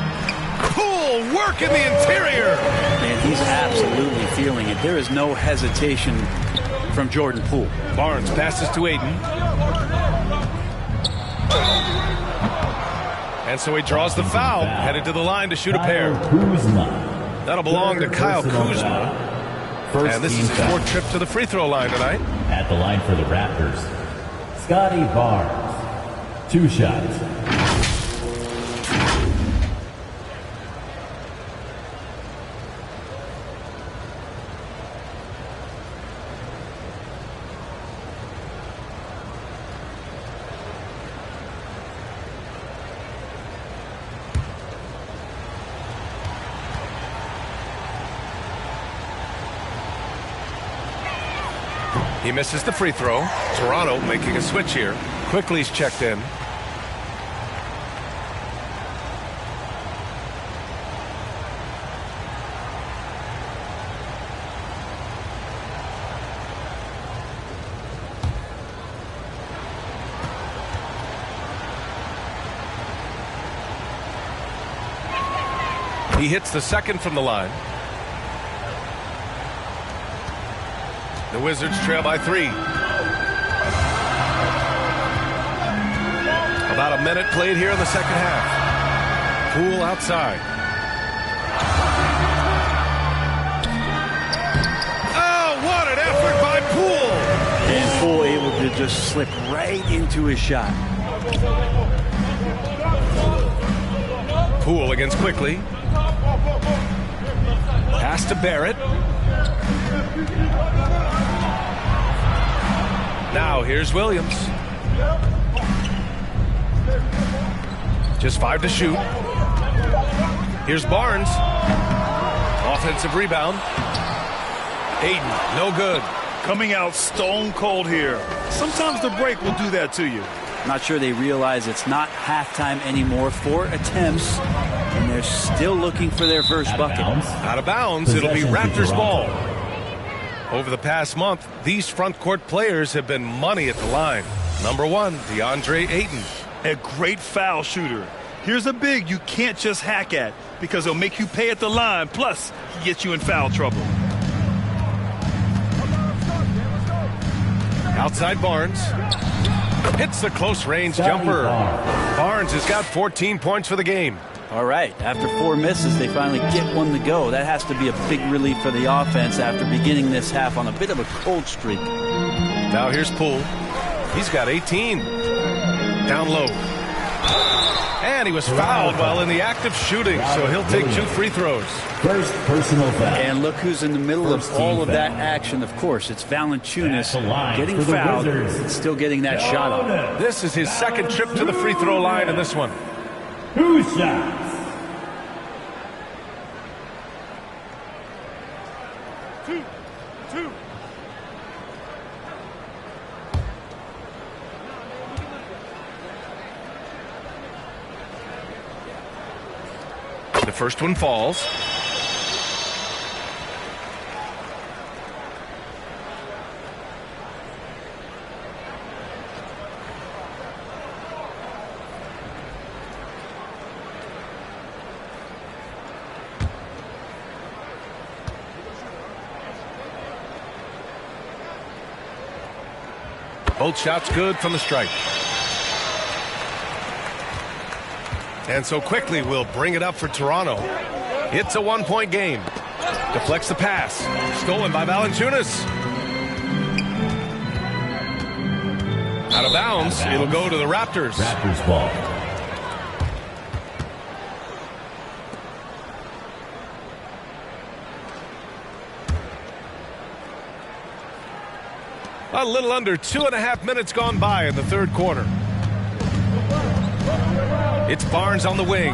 Poole work in the interior. And he's absolutely feeling it. There is no hesitation from Jordan Poole. Barnes passes to Ayton. And so he draws the foul, headed to the line to shoot a pair. That'll belong to Kyle Kuzma. And this is his 4th trip to the free throw line tonight. At the line for the Raptors, Scotty Barnes. 2 shots. He misses the free throw. Toronto making a switch here. Quickly's checked in. He hits the second from the line. The Wizards trail by 3. About a minute played here in the second half. Poole outside. Oh, what an effort by Poole! And Poole able to just slip right into his shot. Poole against Quickly. Pass to Barrett. Now here's Williams. Just 5 to shoot. Here's Barnes. Offensive rebound. Aiden, no good. Coming out stone cold here. Sometimes the break will do that to you. Not sure they realize it's not halftime anymore. 4 attempts, and they're still looking for their first bucket. Out of bounds, it'll be Raptors ball. Over the past month, these front court players have been money at the line. Number 1, DeAndre Ayton. A great foul shooter. Here's a big you can't just hack at because he'll make you pay at the line. Plus, he gets you in foul trouble. Outside Barnes. Hits the close range jumper. Barnes has got 14 points for the game. All right, after 4 misses, they finally get one to go. That has to be a big relief for the offense after beginning this half on a bit of a cold streak. Now here's Poole. He's got 18. Down low. And he was fouled while in the act of shooting, so he'll take 2 free throws. First personal foul. And look who's in the middle of all of that action. Of course, it's Valanciunas getting fouled and still getting that shot off. This is his second trip to the free throw line in this one. 2 shots. The first one falls. Both shots good from the stripe. And so Quickly will bring it up for Toronto. It's a 1-point game. Deflects the pass. Stolen by Valanciunas. Out of bounds. It'll go to the Raptors. Raptors ball. A little under 2.5 minutes gone by in the third quarter. It's Barnes on the wing.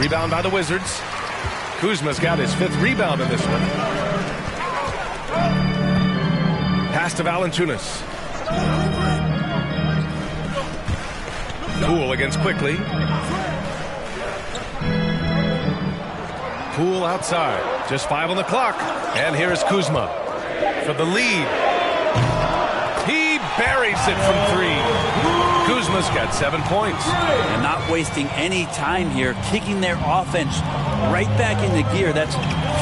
Rebound by the Wizards. Kuzma's got his 5th rebound in this one. Pass to Valanciunas. Poole against Quickly. Poole outside. Just 5 on the clock. And here is Kuzma for the lead. He buries it from 3. Kuzma's got 7 points. And not wasting any time here, kicking their offense right back into gear. That's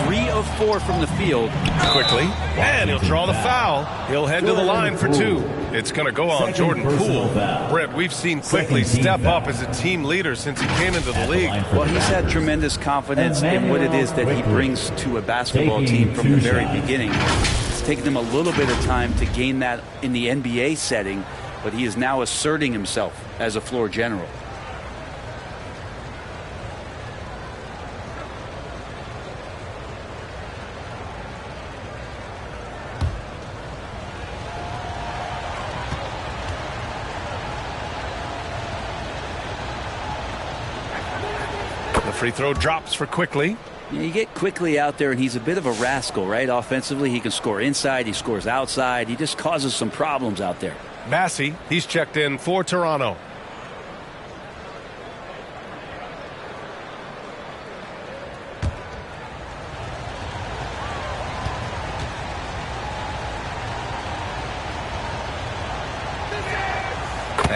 3 of 4 from the field. Quickly. And he'll draw the foul. He'll head to the line for 2. It's going to go on Jordan Poole. Brett, we've seen Quickly step up as a team leader since he came into the league. Well, he's had tremendous confidence in what it is that he brings to a basketball team from the very beginning. It's taken him a little bit of time to gain that in the NBA setting, but he is now asserting himself as a floor general. The free throw drops for Quickly. Yeah, you get Quickly out there, and he's a bit of a rascal, right? Offensively, he can score inside, he scores outside. He just causes some problems out there. Massey, he's checked in for Toronto.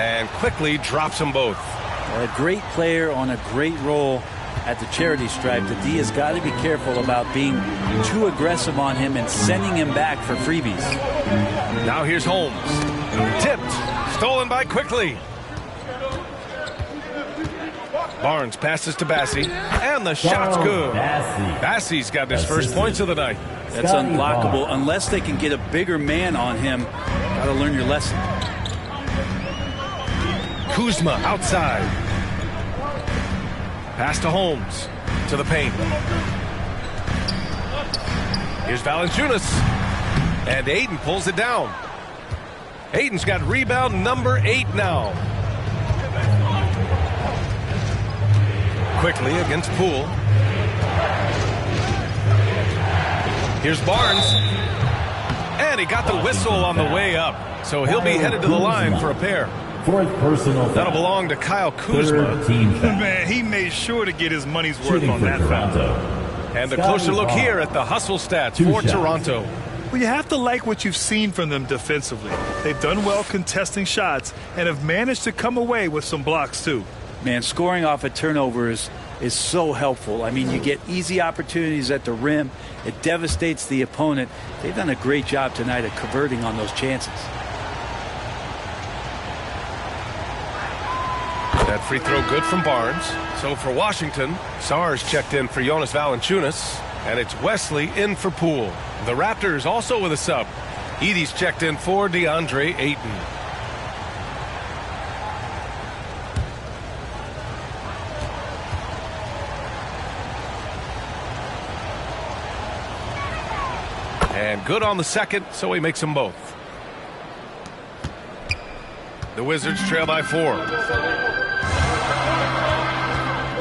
And quickly drops them both. A great player on a great role at the charity stripe. The D has got to be careful about being too aggressive on him and sending him back for freebies. Now here's Holmes. Tipped. Stolen by Quickly. Barnes passes to Bassie. And the shot's good. Bassie's got his first points of the night. That's unblockable unless they can get a bigger man on him. Got to learn your lesson. Kuzma outside. Pass to Holmes. To the paint. Here's Valanciunas. And Ayton pulls it down. Ayton's got rebound number 8 now. Quickly against Poole. Here's Barnes. And he got the whistle on the way up. So he'll be headed to the line for a pair. Fourth personal foul. That'll belong to Kyle Kuzma. Man, he made sure to get his money's worth on that foul. And a closer look here at the hustle stats for Toronto. Well, you have to like what you've seen from them defensively. They've done well contesting shots and have managed to come away with some blocks, too. Man, scoring off of turnovers is so helpful. I mean, you get easy opportunities at the rim. It devastates the opponent. They've done a great job tonight of converting on those chances. That free throw good from Barnes. So for Washington, Sarge checked in for Jonas Valanciunas, and it's Wesley in for Poole. The Raptors also with a sub. Edey's checked in for DeAndre Ayton. And good on the second, so he makes them both. The Wizards trail by 4.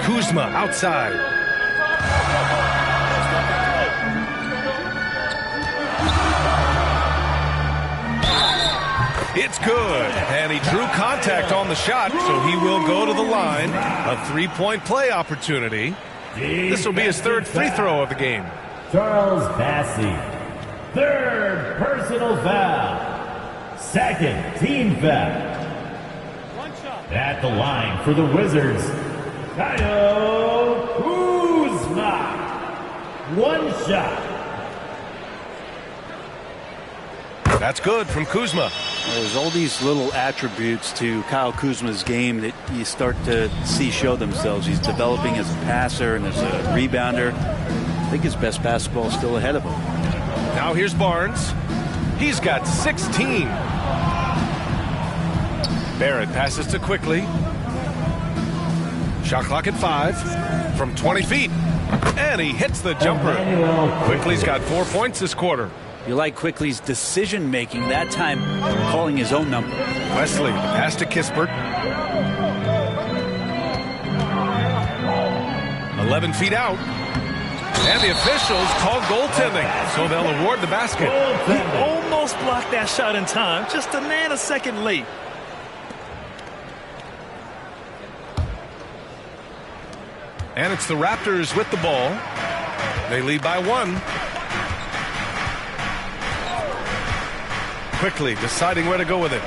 Kuzma outside. It's good. And he drew contact on the shot, so he will go to the line. A 3-point play opportunity. This will be his third free throw of the game. Charles Bassie. Third personal foul. Second team foul. At the line for the Wizards, Kyle Kuzma. One shot. That's good from Kuzma. There's all these little attributes to Kyle Kuzma's game that you start to see show themselves. He's developing as a passer and as a rebounder. I think his best basketball is still ahead of him. Now here's Barnes. He's got 16. Barrett passes to Quickly. Shot clock at 5 from 20 feet. And he hits the jumper. Quickly's got 4 points this quarter. You like Quickly's decision-making, that time calling his own number. Wesley, pass to Kispert. 11 feet out. And the officials called goaltending, so they'll award the basket. He almost blocked that shot in time, just a nanosecond late. And it's the Raptors with the ball. They lead by 1. Quickly deciding where to go with it.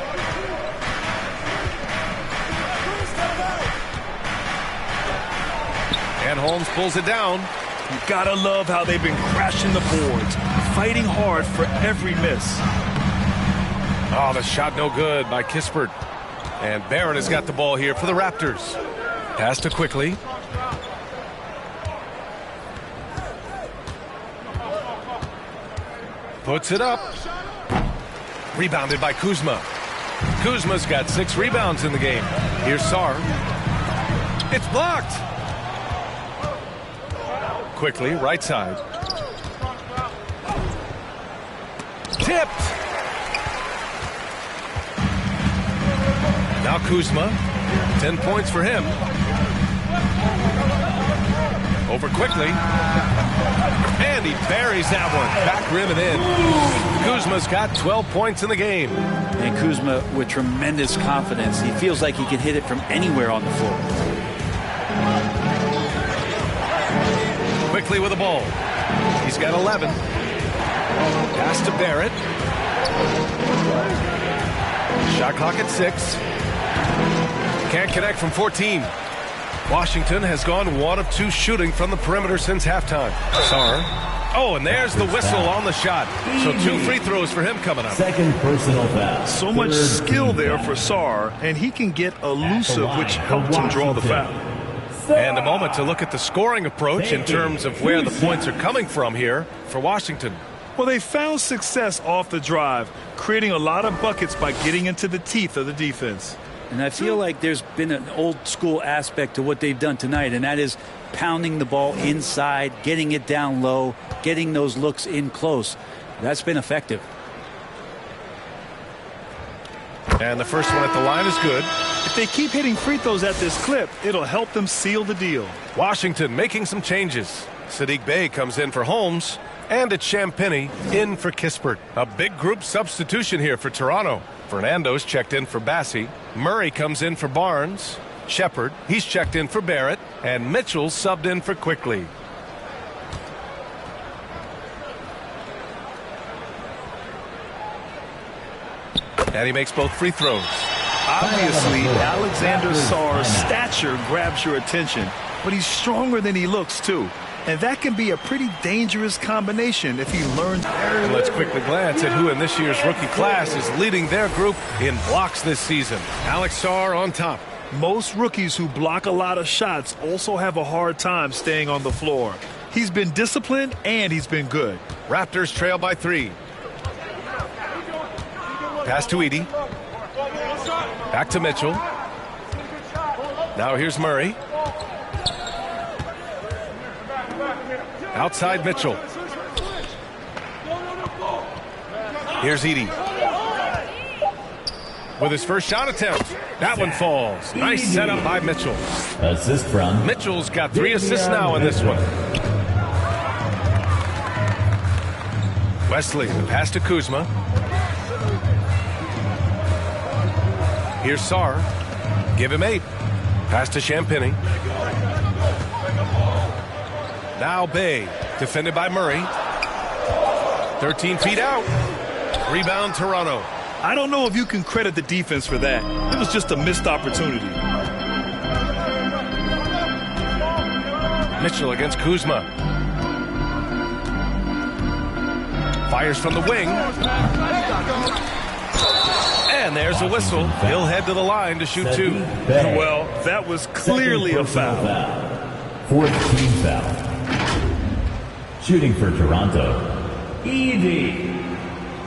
And Holmes pulls it down. You gotta love how they've been crashing the boards, fighting hard for every miss. Oh, the shot no good by Kispert. And Barrett has got the ball here for the Raptors. Pass to Quickly. Puts it up. Rebounded by Kuzma. Kuzma's got 6 rebounds in the game. Here's Sarr. It's blocked. Quickly, right side. Tipped. Now Kuzma. 10 points for him. Over Quickly. And he buries that one. Back rim and in. Kuzma's got 12 points in the game. And Kuzma with tremendous confidence. He feels like he can hit it from anywhere on the floor. Quickly with the ball. He's got 11. Pass to Barrett. Shot clock at 6. Can't connect from 14. Washington has gone 1 of 2 shooting from the perimeter since halftime. Sarr. Oh, and there's the whistle on the shot. So 2 free throws for him coming up. Second personal foul. So much skill there for Sarr, and he can get elusive, which helped him draw the foul. And a moment to look at the scoring approach in terms of where the points are coming from here for Washington. Well, they found success off the drive, creating a lot of buckets by getting into the teeth of the defense. And I feel like there's been an old school aspect to what they've done tonight, and that is pounding the ball inside, getting it down low, getting those looks in close. That's been effective. And the first one at the line is good. If they keep hitting free throws at this clip, it'll help them seal the deal. Washington making some changes. Sadiq Bey comes in for Holmes, and it's Champagny in for Kispert. A big group substitution here for Toronto. Fernando's checked in for Bassi. Murray comes in for Barnes. Shepard, he's checked in for Barrett. And Mitchell subbed in for Quickly. And he makes both free throws. Obviously, Alexander Sarr's stature grabs your attention, but he's stronger than he looks, too. And that can be a pretty dangerous combination if he learns. And let's quickly glance at who in this year's rookie class is leading their group in blocks this season. Alex Sarr on top. Most rookies who block a lot of shots also have a hard time staying on the floor. He's been disciplined and he's been good. Raptors trail by 3. Pass to Edey. Back to Mitchell. Now here's Murray. Outside Mitchell. Here's Edey. With his first shot attempt. That one falls. Nice setup by Mitchell. Assist from Mitchell's got 3 assists now in this one. Wesley, the pass to Kuzma. Here's Sarr. Give him 8. Pass to Champagny. Now Bey, defended by Murray. 13 feet out. Rebound Toronto. I don't know if you can credit the defense for that. It was just a missed opportunity. Mitchell against Kuzma. Fires from the wing. And there's a whistle. He'll head to the line to shoot 2. Well, that was clearly a foul. 14th foul. Shooting for Toronto, Edey,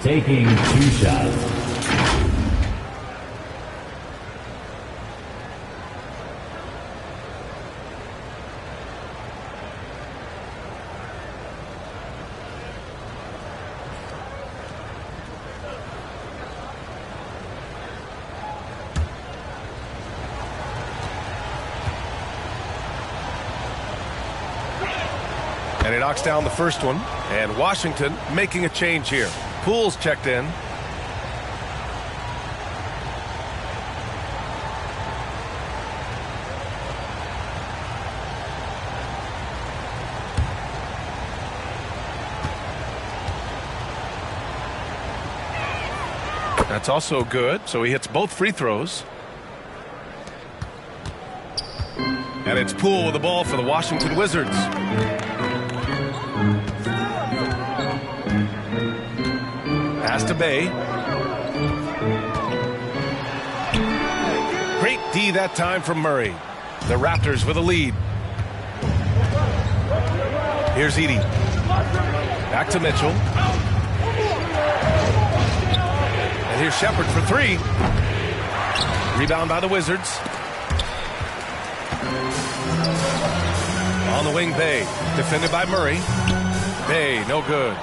taking 2 shots. And he knocks down the first one. And Washington making a change here. Poole's checked in. That's also good. So he hits both free throws. And it's Poole with the ball for the Washington Wizards. Pass to Bey. Great D that time from Murray. The Raptors with a lead. Here's Edey. Back to Mitchell. And here's Shepard for 3. Rebound by the Wizards. On the wing, Bey. Defended by Murray. Bey, no good.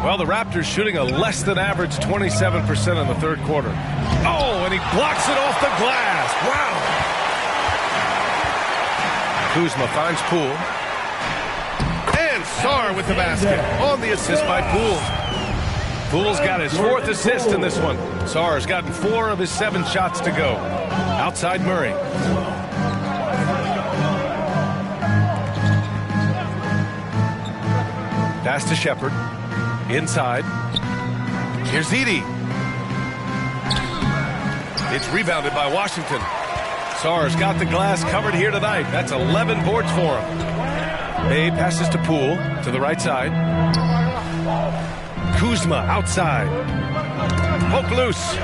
Well, the Raptors shooting a less than average 27% in the third quarter. Oh, and he blocks it off the glass. Wow. Kuzma finds Poole. And Sarr with the basket on the assist by Poole. Poole's got his 4th assist in this one. Sarr's gotten 4 of his 7 shots to go. Outside Murray. Pass to Shepard. Inside. Here's Edey. It's rebounded by Washington. Sarr's got the glass covered here tonight. That's 11 boards for him. Bay passes to Poole to the right side. Kuzma outside. Poke loose.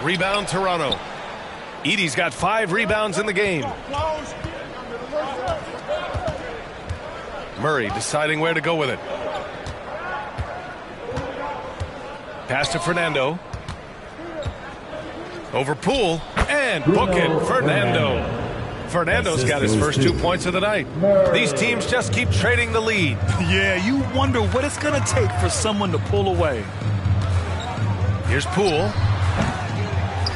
Rebound Toronto. Edey's got 5 rebounds in the game. Murray deciding where to go with it. Pass to Fernando. Over Poole. And book it, Fernando. Fernando's got his first 2 points of the night. These teams just keep trading the lead. Yeah, you wonder what it's going to take for someone to pull away. Here's Poole.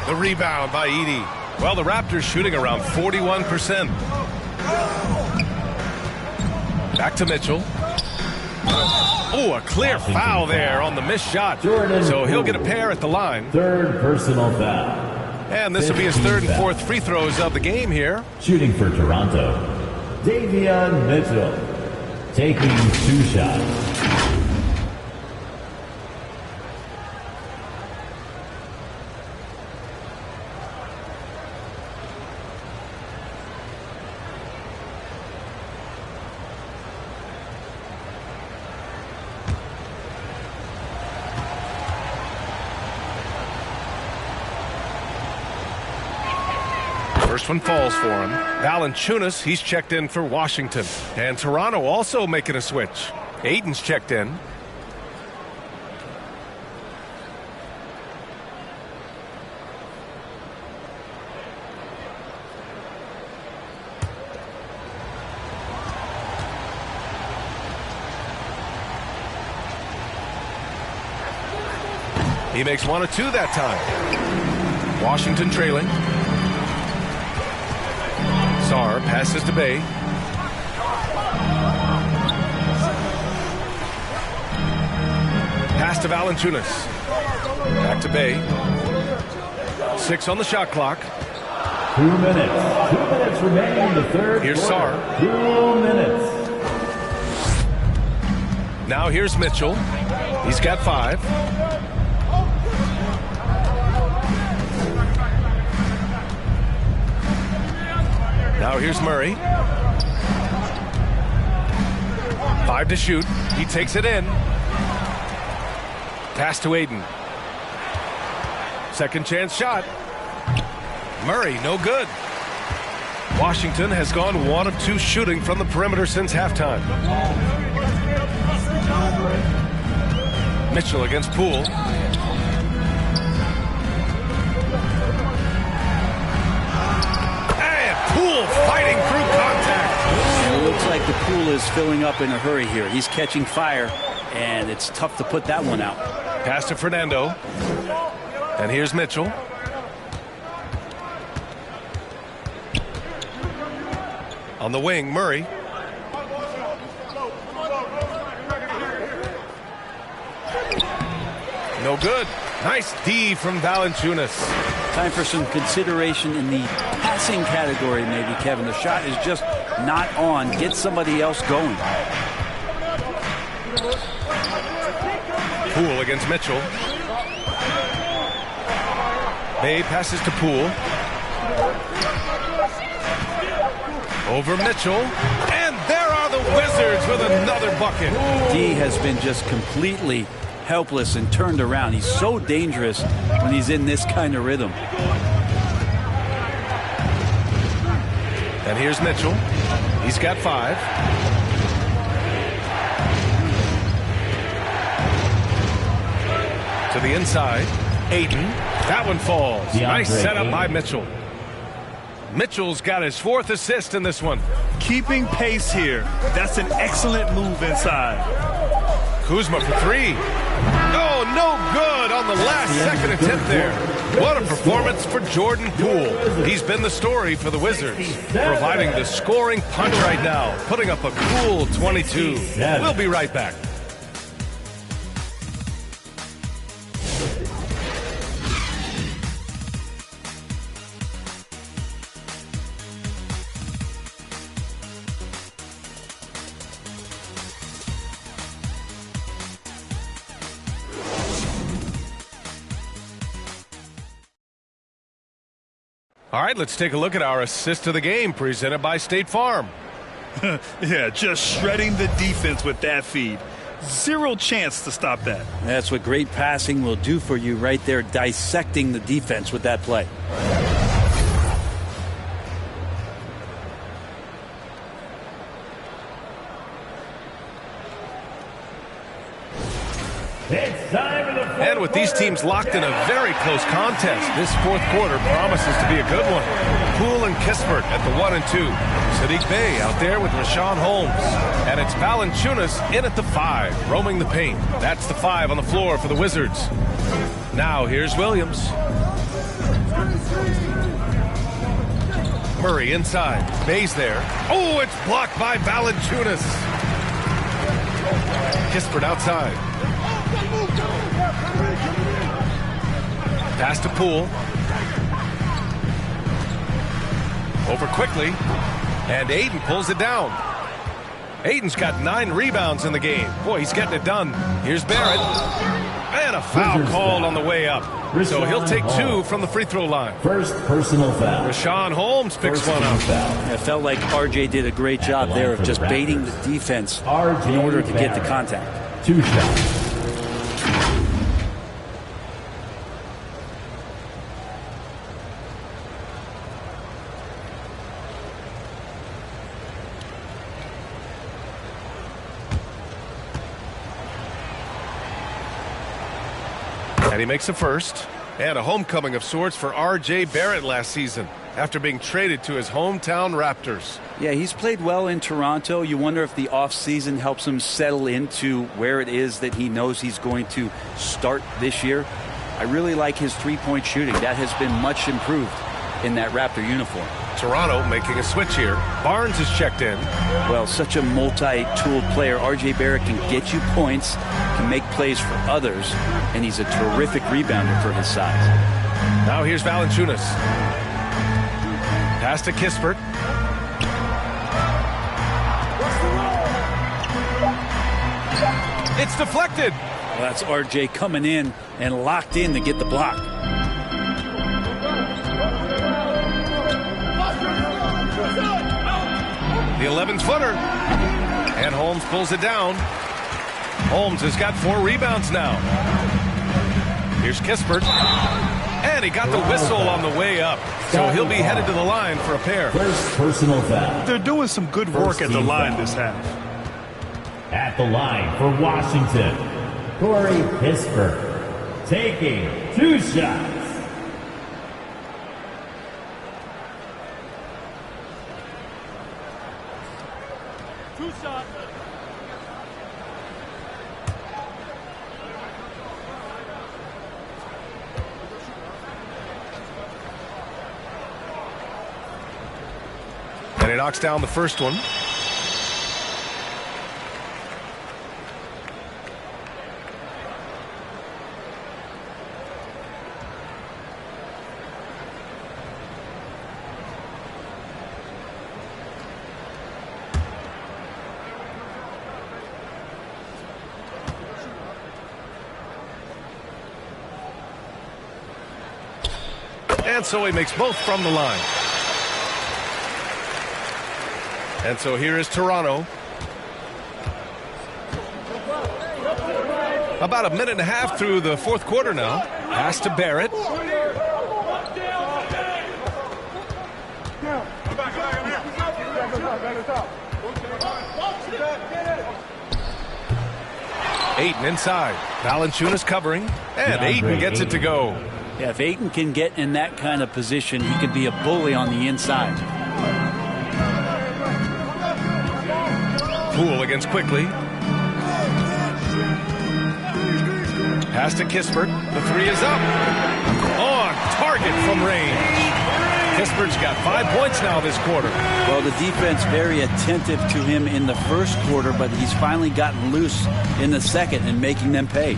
The rebound by Edey. Well, the Raptors shooting around 41%. Back to Mitchell. Oh, a clear foul there on the missed shot. So he'll get a pair at the line. Third personal foul. And this will be his third and fourth free throws of the game here. Shooting for Toronto, Davion Mitchell, taking 2 shots. First one falls for him. Valanciunas, he's checked in for Washington. And Toronto also making a switch. Ayton's checked in. He makes 1 of 2 that time. Washington trailing. Sarr passes to Bay. Pass to Valanciunas. Back to Bay. 6 on the shot clock. 2 minutes. 2 minutes remaining in the third. Here's Sarr. 2 minutes. Now here's Mitchell. He's got 5. Now here's Murray. 5 to shoot. He takes it in. Pass to Ayton. Second chance shot. Murray, no good. Washington has gone 1 of 2 shooting from the perimeter since halftime. Mitchell against Poole. Poole fighting through contact. And it looks like the Poole is filling up in a hurry here. He's catching fire, and it's tough to put that one out. Pass to Fernando. And here's Mitchell. On the wing, Murray. No good. Nice D from Valanciunas. Time for some consideration in the passing category, maybe, Kevin. The shot is just not on. Get somebody else going. Poole against Mitchell. Bay passes to Poole. Over Mitchell. And there are the Wizards with another bucket. D has been just completely helpless and turned around. He's so dangerous when he's in this kind of rhythm. And here's Mitchell. He's got 5. To the inside. Ayton. That one falls. Nice setup by Mitchell. Mitchell's got his 4th assist in this one. Keeping pace here. That's an excellent move inside. Kuzma for 3. Oh, no good on the last second attempt there. What a performance for Jordan Poole. He's been the story for the Wizards, providing the scoring punch right now, putting up a cool 22. We'll be right back. All right, let's take a look at our assist of the game presented by State Farm. Yeah, just shredding the defense with that feed. Zero chance to stop that. That's what great passing will do for you right there, dissecting the defense with that play. And with these teams locked in a very close contest, this fourth quarter promises to be a good one. Poole and Kispert at the 1 and 2. Sadiq Bey out there with Rashawn Holmes. And it's Valanciunas in at the 5, roaming the paint. That's the 5 on the floor for the Wizards. Now here's Williams. Murray inside. Bey's there. Oh, it's blocked by Valanciunas. Kispert outside. Pass to Poole. Over quickly. And Ayton pulls it down. Ayton's got 9 rebounds in the game. Boy, he's getting it done. Here's Barrett. And a foul called on the way up. So he'll take 2 from the free throw line. First personal foul. Rashawn Holmes picks one up. It felt like RJ did a great job there of just baiting the defense in order to get the contact. 2 shots. And he makes a first. And a homecoming of sorts for R.J. Barrett last season after being traded to his hometown Raptors. Yeah, he's played well in Toronto. You wonder if the offseason helps him settle into where it is that he knows he's going to start this year. I really like his three-point shooting. That has been much improved in that Raptor uniform. Toronto making a switch here. Barnes is checked in. Well, such a multi-tooled player. R.J. Barrett can get you points, can make plays for others, and he's a terrific rebounder for his size. Now here's Valanciunas. Pass to Kispert. It's deflected. Well, that's R.J. coming in and locked in to get the block. The 11-footer. And Holmes pulls it down. Holmes has got 4 rebounds now. Here's Kispert. And he got the whistle on the way up. So he'll be headed to the line for a pair. First personal foul. They're doing some good work at the line this half. At the line for Washington, Corey Kispert taking 2 shots. And he knocks down the first one. And so he makes both from the line. And so here is Toronto. About a minute and a half through the fourth quarter now. Pass to Barrett. Ayton inside. Valanciunas covering. And Ayton gets it to go. Yeah, if Ayton can get in that kind of position, he could be a bully on the inside. Poole against Quickly. Pass to Kispert. The 3 is up. On target from range. Kispert's got 5 points now this quarter. Well, the defense very attentive to him in the first quarter, but he's finally gotten loose in the second and making them pay.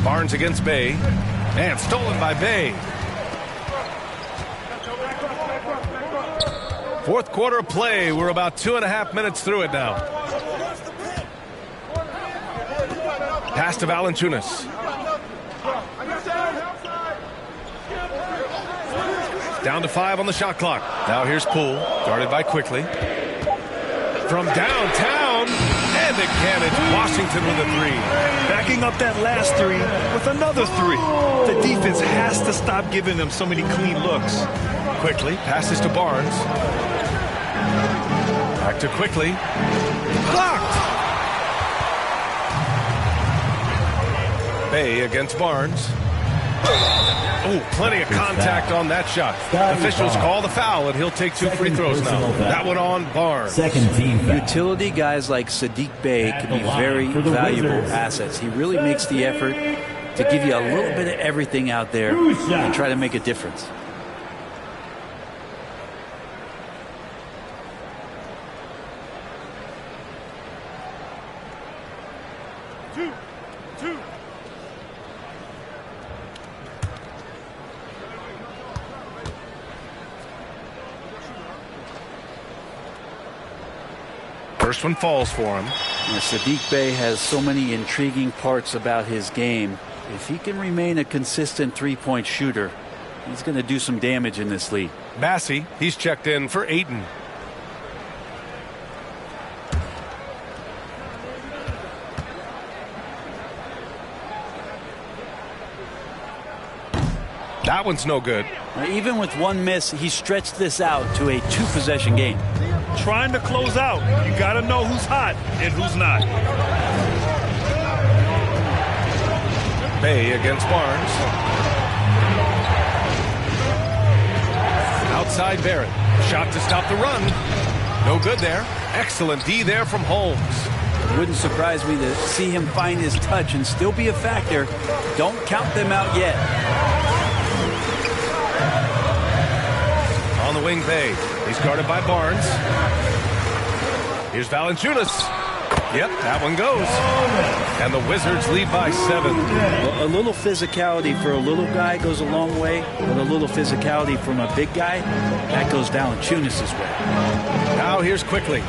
Barnes against Bey. And stolen by Bey. Fourth quarter of play. We're about 2.5 minutes through it now. Pass to Valanciunas. Down to 5 on the shot clock. Now here's Poole, guarded by Quickly. From downtown, and again it's Washington with a 3. Backing up that last 3 with another 3. The defense has to stop giving them so many clean looks. Quickly passes to Barnes. Back to Quickly. Blocked! Bay against Barnes. Oh, plenty of contact on that shot. Officials call the foul, and he'll take 2 free throws now. That one on Barnes. Second team foul. Utility guys like Sadiq Bey can be very valuable assets. He really makes the effort to give you a little bit of everything out there and try to make a difference. First one falls for him. Sadiq Bey has so many intriguing parts about his game. If he can remain a consistent three-point shooter, he's going to do some damage in this league. Massey, he's checked in for Ayton. That one's no good. Even with one miss, he stretched this out to a 2-possession game. Trying to close out. You got to know who's hot and who's not. Bay against Barnes. Outside Barrett. Shot to stop the run. No good there. Excellent D there from Holmes. It wouldn't surprise me to see him find his touch and still be a factor. Don't count them out yet. On the wing, Bay. He's guarded by Barnes. Here's Valanciunas. Yep, that one goes. And the Wizards lead by 7. A little physicality for a little guy goes a long way, but a little physicality from a big guy, that goes Valanciunas' way. Now here's Quickly.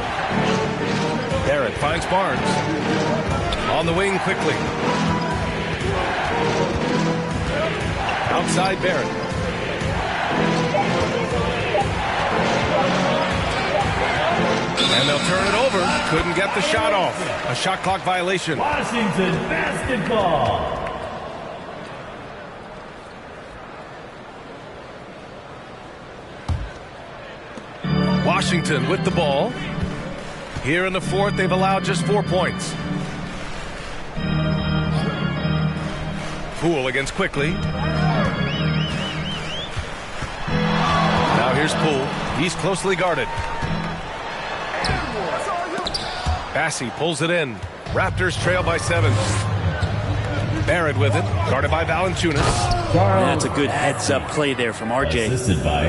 Barrett finds Barnes. On the wing, Quickly. Outside Barrett. And they'll turn it over. Couldn't get the shot off. A shot clock violation. Washington basketball. Washington with the ball. Here in the fourth, they've allowed just 4 points. Poole against Quickly. Now here's Poole. He's closely guarded. Massey pulls it in. Raptors trail by 7. Barrett with it, guarded by Valanciunas. That's a good heads-up play there from RJ. Assisted by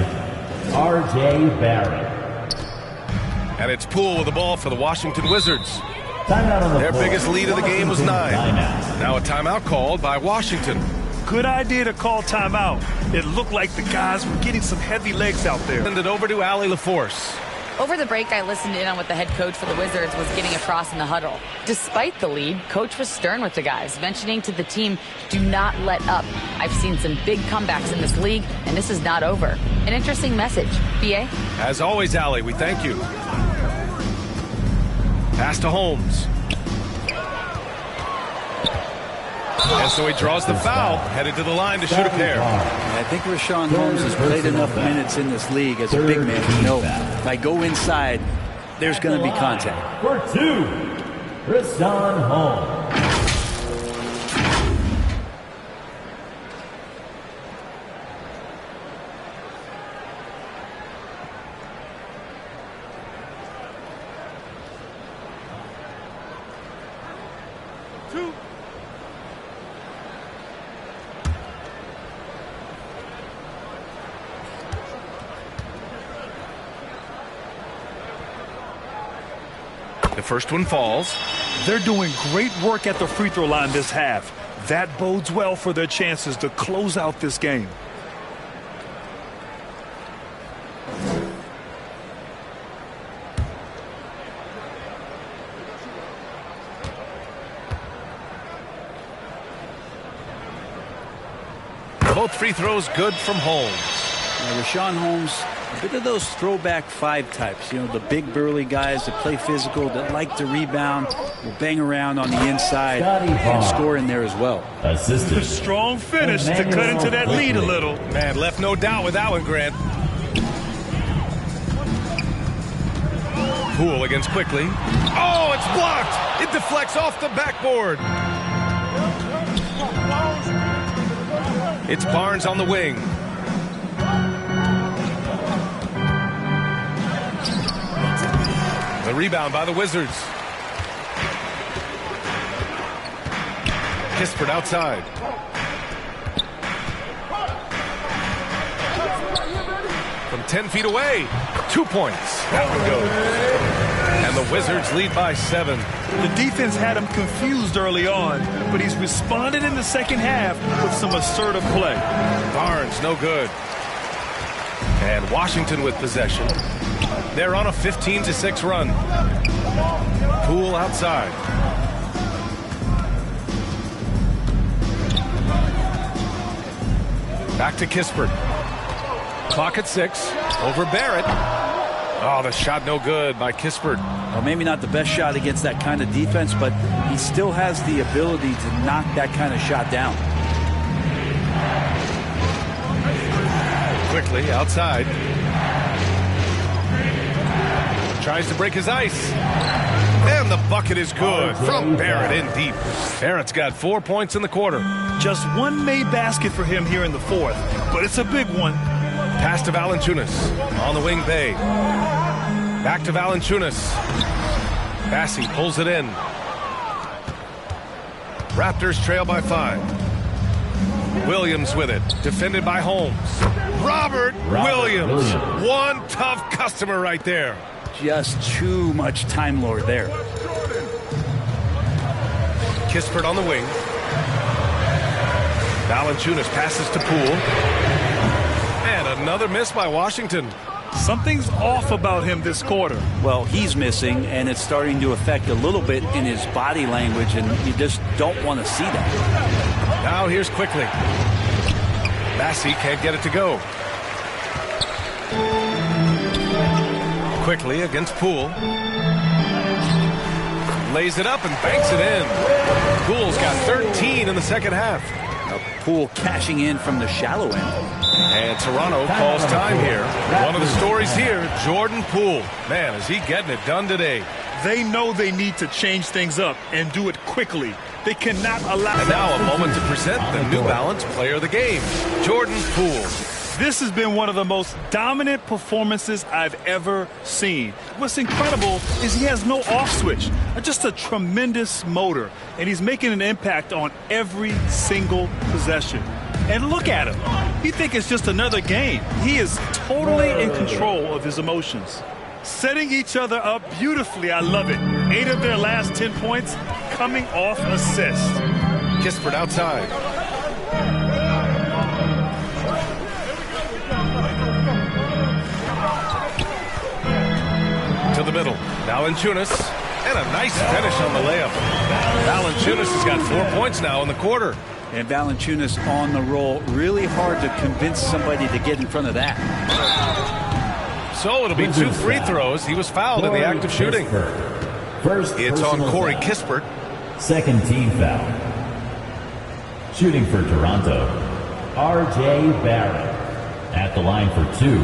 RJ Barrett. And it's Poole with the ball for the Washington Wizards. Timeout on the Their floor. biggest lead of the game was 9. Timeout. Now a timeout called by Washington. Good idea to call timeout. It looked like the guys were getting some heavy legs out there. Send it over to Allie LaForce. Over the break, I listened in on what the head coach for the Wizards was getting across in the huddle. Despite the lead, coach was stern with the guys, mentioning to the team, do not let up. I've seen some big comebacks in this league, and this is not over. An interesting message. B.A.? As always, Allie, we thank you. Pass to Holmes. And so he draws the foul, headed to the line to shoot a pair. I think Richaun Holmes has played enough minutes in this league as a big man to know if I go inside, there's going to be contact. For 2, Richaun Holmes. The first one falls. They're doing great work at the free throw line this half. That bodes well for their chances to close out this game. Both free throws good from Holmes. Rashawn Holmes, a bit of those throwback 5 types. You know, the big burly guys that play physical, that like to rebound, will bang around on the inside and score in there as well. A strong finish to cut into that lead a little. Man, left no doubt with that one, Grant. Poole against Quickly. Oh, it's blocked. It deflects off the backboard. It's Barnes on the wing. The rebound by the Wizards. Kispert outside. From 10 feet away. 2 points. That one goes. And the Wizards lead by 7. The defense had him confused early on, but he's responded in the second half with some assertive play. Barnes, no good. And Washington with possession. They're on a 15-6 run. Poole outside. Back to Kispert. Clock at 6. Over Barrett. Oh, the shot no good by Kispert. Well, maybe not the best shot against that kind of defense, but he still has the ability to knock that kind of shot down. Quickly outside. Tries to break his ice. And the bucket is good from Barrett in deep. Barrett's got 4 points in the quarter. Just one made basket for him here in the fourth, but it's a big one. Pass to Valanciunas on the wing Bay. Back to Valanciunas. Bassey pulls it in. Raptors trail by 5. Williams with it. Defended by Holmes. Robert Williams. One tough customer right there. Just too much Time Lord there. Kispert on the wing. Valanciunas passes to Poole. And another miss by Washington. Something's off about him this quarter. Well, he's missing, and it's starting to affect a little bit in his body language, and you just don't want to see that. Now here's Quickly. Bassey can't get it to go. Quickly against Poole. Lays it up and banks it in. Poole's got 13 in the second half. Now Poole cashing in from the shallow end. And Toronto calls time here. One of the stories here, Jordan Poole. Man, is he getting it done today. They know they need to change things up and do it quickly. They cannot allow... And now a moment to present the New Balance Player of the Game, Jordan Poole. This has been one of the most dominant performances I've ever seen. What's incredible is he has no off switch, just a tremendous motor, and he's making an impact on every single possession. And look at him. You think it's just another game. He is totally in control of his emotions. Setting each other up beautifully. I love it. 8 of their last 10 points coming off assists. Kispert outside. To the middle. Valanciunas. And a nice finish on the layup. Valanciunas has got 4 points now in the quarter. And Valanciunas on the roll. Really hard to convince somebody to get in front of that. So it'll be 2 free throws. He was fouled in the act of shooting. It's on Corey Kispert. Second team foul. Shooting for Toronto, R.J. Barrett at the line for 2.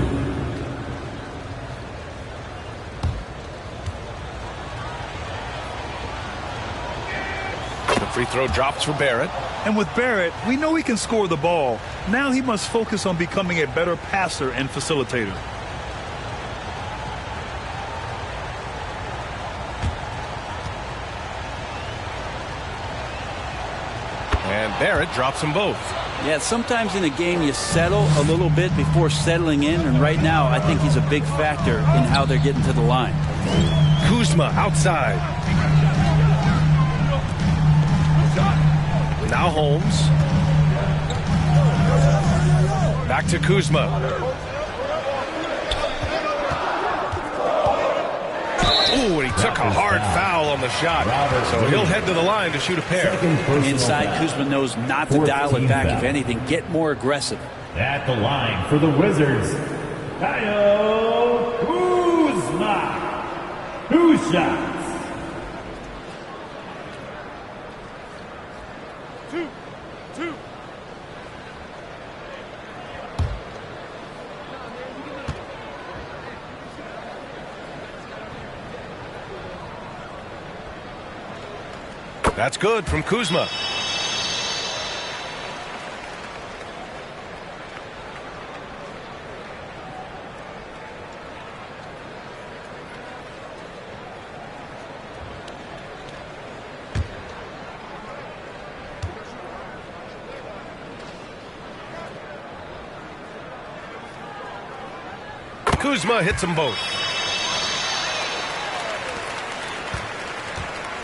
The free throw drops for Barrett. And with Barrett, we know he can score the ball. Now he must focus on becoming a better passer and facilitator. And Barrett drops them both. Yeah, sometimes in a game you settle a little bit before settling in, and right now I think he's a big factor in how they're getting to the line. Kuzma outside. Now Holmes. Back to Kuzma. Ooh, and he took a hard foul on the shot. So he'll head to the line to shoot a pair. Inside, Kuzma knows not to dial it back. If anything, get more aggressive. At the line for the Wizards, Kyle Kuzma. 2 shots. That's good from Kuzma. Kuzma hits them both.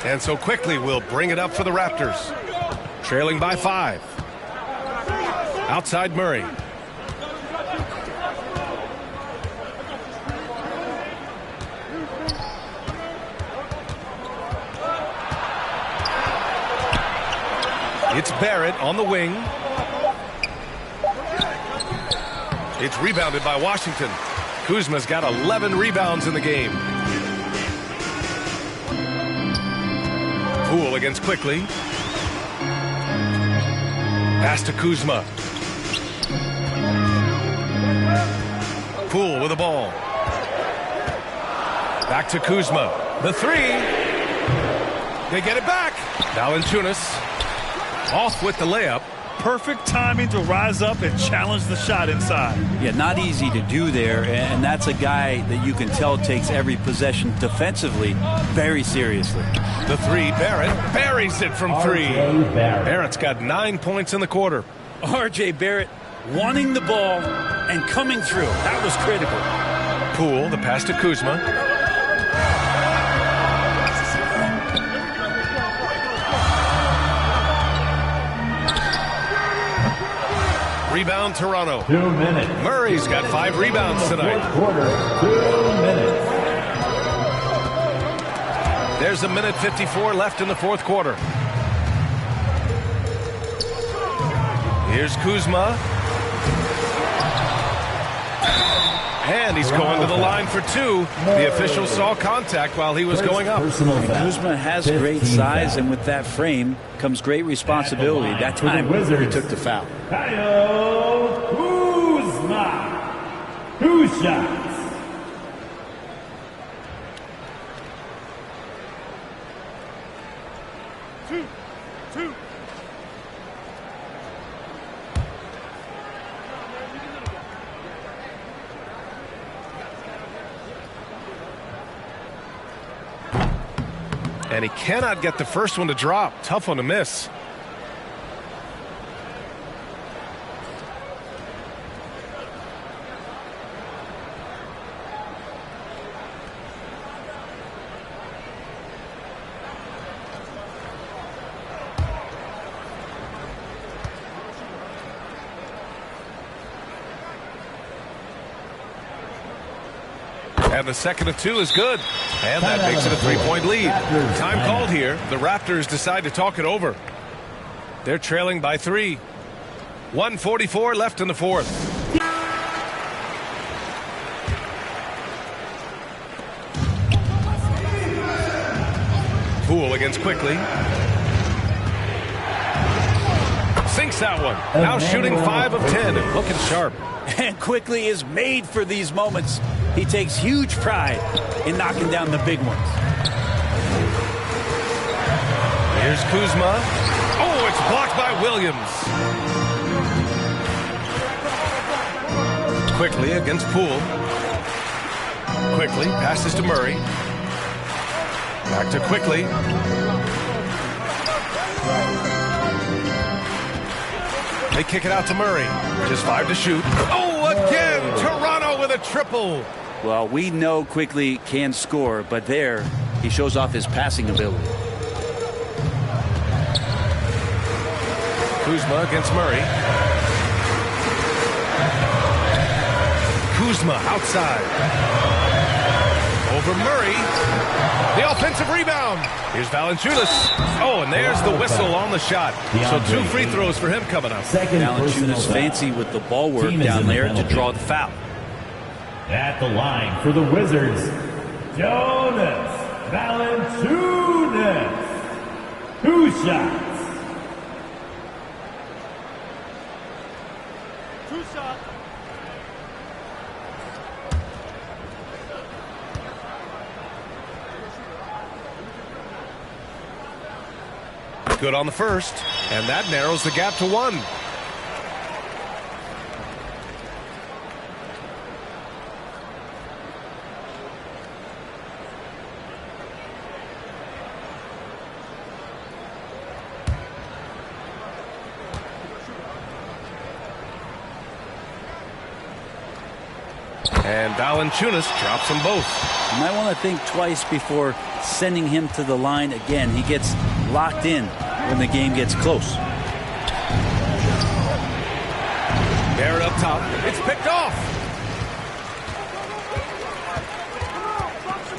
And so quickly we'll bring it up for the Raptors. Trailing by 5. Outside Murray. It's Barrett on the wing. It's rebounded by Washington. Kuzma's got 11 rebounds in the game. Poole against Quickly. Pass to Kuzma. Poole with the ball. Back to Kuzma. The 3. They get it back. Valanciunas off with the layup. Perfect timing to rise up and challenge the shot inside. Yeah, not easy to do there, and that's a guy that you can tell takes every possession defensively very seriously. The 3, Barrett buries it from 3. Barrett's got 9 points in the quarter. R.J. Barrett wanting the ball and coming through. That was critical. Poole, the pass to Kuzma. Rebound Toronto. 2 minutes. Murray's got 5 rebounds tonight. Fourth quarter, 2 minutes. There's a minute 54 left in the fourth quarter. Here's Kuzma. And he's going to the line for 2. The official saw contact while he was going up. Kuzma has great size, and with that frame comes great responsibility. That time he took the foul. Kyle Kuzma. 2 shots. Two. And he cannot get the first one to drop. Tough one to miss. And the second of 2 is good. And that makes it a 3-point lead. Time called here. The Raptors decide to talk it over. They're trailing by 3. 1:44 left in the fourth. Poole against Quickly. Sinks that one. Now shooting 5 of 10 and looking sharp. And Quickly is made for these moments. He takes huge pride in knocking down the big ones. Here's Kuzma. Oh, it's blocked by Williams. Quickly against Poole. Quickly passes to Murray. Back to Quickly. They kick it out to Murray. Just 5 to shoot. Oh, again! Toronto with a triple. Well, we know Quickly can score, but there he shows off his passing ability. Kuzma against Murray. Kuzma outside. Over Murray. The offensive rebound. Here's Valanciunas. Oh, and there's the whistle on the shot. So 2 free throws for him coming up. Valanciunas fancy with the ball work down there to draw the foul. At the line for the Wizards, Jonas Valanciunas. 2 shots. 2 shots. Good on the first, and that narrows the gap to 1. And Valanciunas drops them both. You might want to think twice before sending him to the line again. He gets locked in when the game gets close. Barrett up top. It's picked off.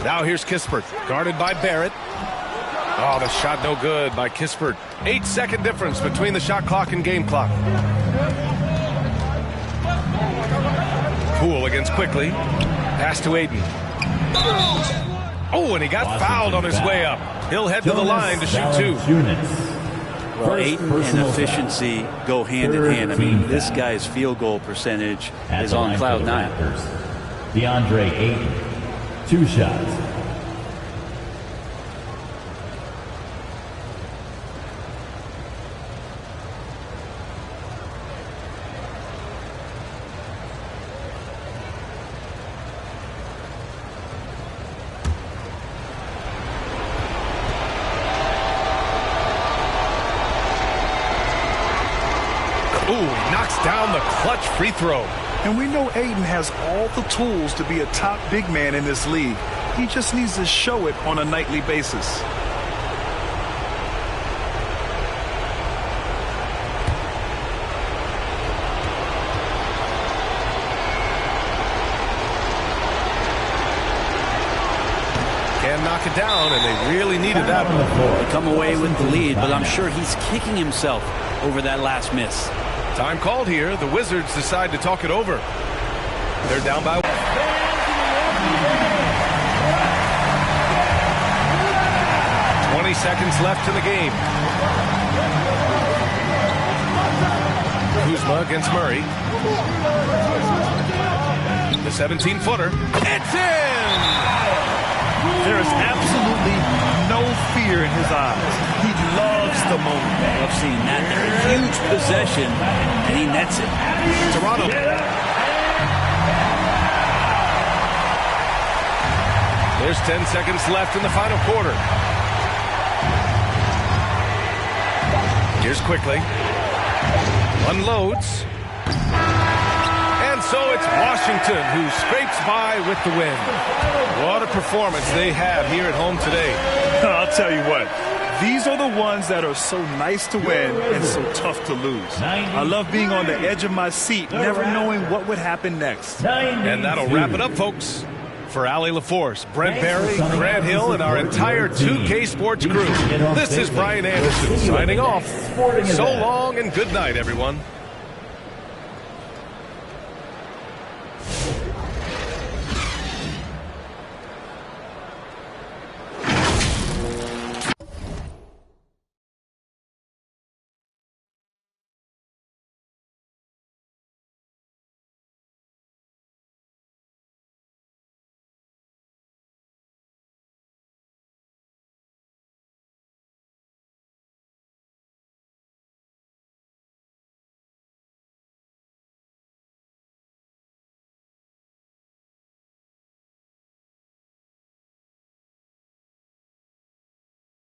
Now here's Kispert, guarded by Barrett. Oh, the shot no good by Kispert. 8-second difference between the shot clock and game clock. Poole against Quickly. Pass to Aiden. Oh, and he got fouled on his way up. He'll head to the line to shoot 2. Well, Aiden and efficiency go hand in hand. I mean, this guy's field goal percentage is on cloud 9. DeAndre Ayton, 2 shots. Down the clutch free throw. And we know Aiden has all the tools to be a top big man in this league. He just needs to show it on a nightly basis. Can knock it down, and they really needed that one. They come away with the lead, but I'm sure he's kicking himself over that last miss. Time called here. The Wizards decide to talk it over. They're down by 1. 20 seconds left in the game. Kuzma against Murray. The 17-footer. It's in! There is absolutely no fear in his eyes. He loves the moment. I've seen that. They're a huge possession, and he nets it. Toronto. There's 10 seconds left in the final quarter. Here's Quickly. Unloads. And so it's Washington who scrapes by with the win. What a performance they have here at home today. I'll tell you what. These are the ones that are so nice to win and so tough to lose. I love being on the edge of my seat, never knowing what would happen next. And that'll wrap it up, folks. For Allie LaForce, Brent Barry, Grant Hill, and our entire 2K Sports crew, this is Brian Anderson signing off. So long and good night, everyone.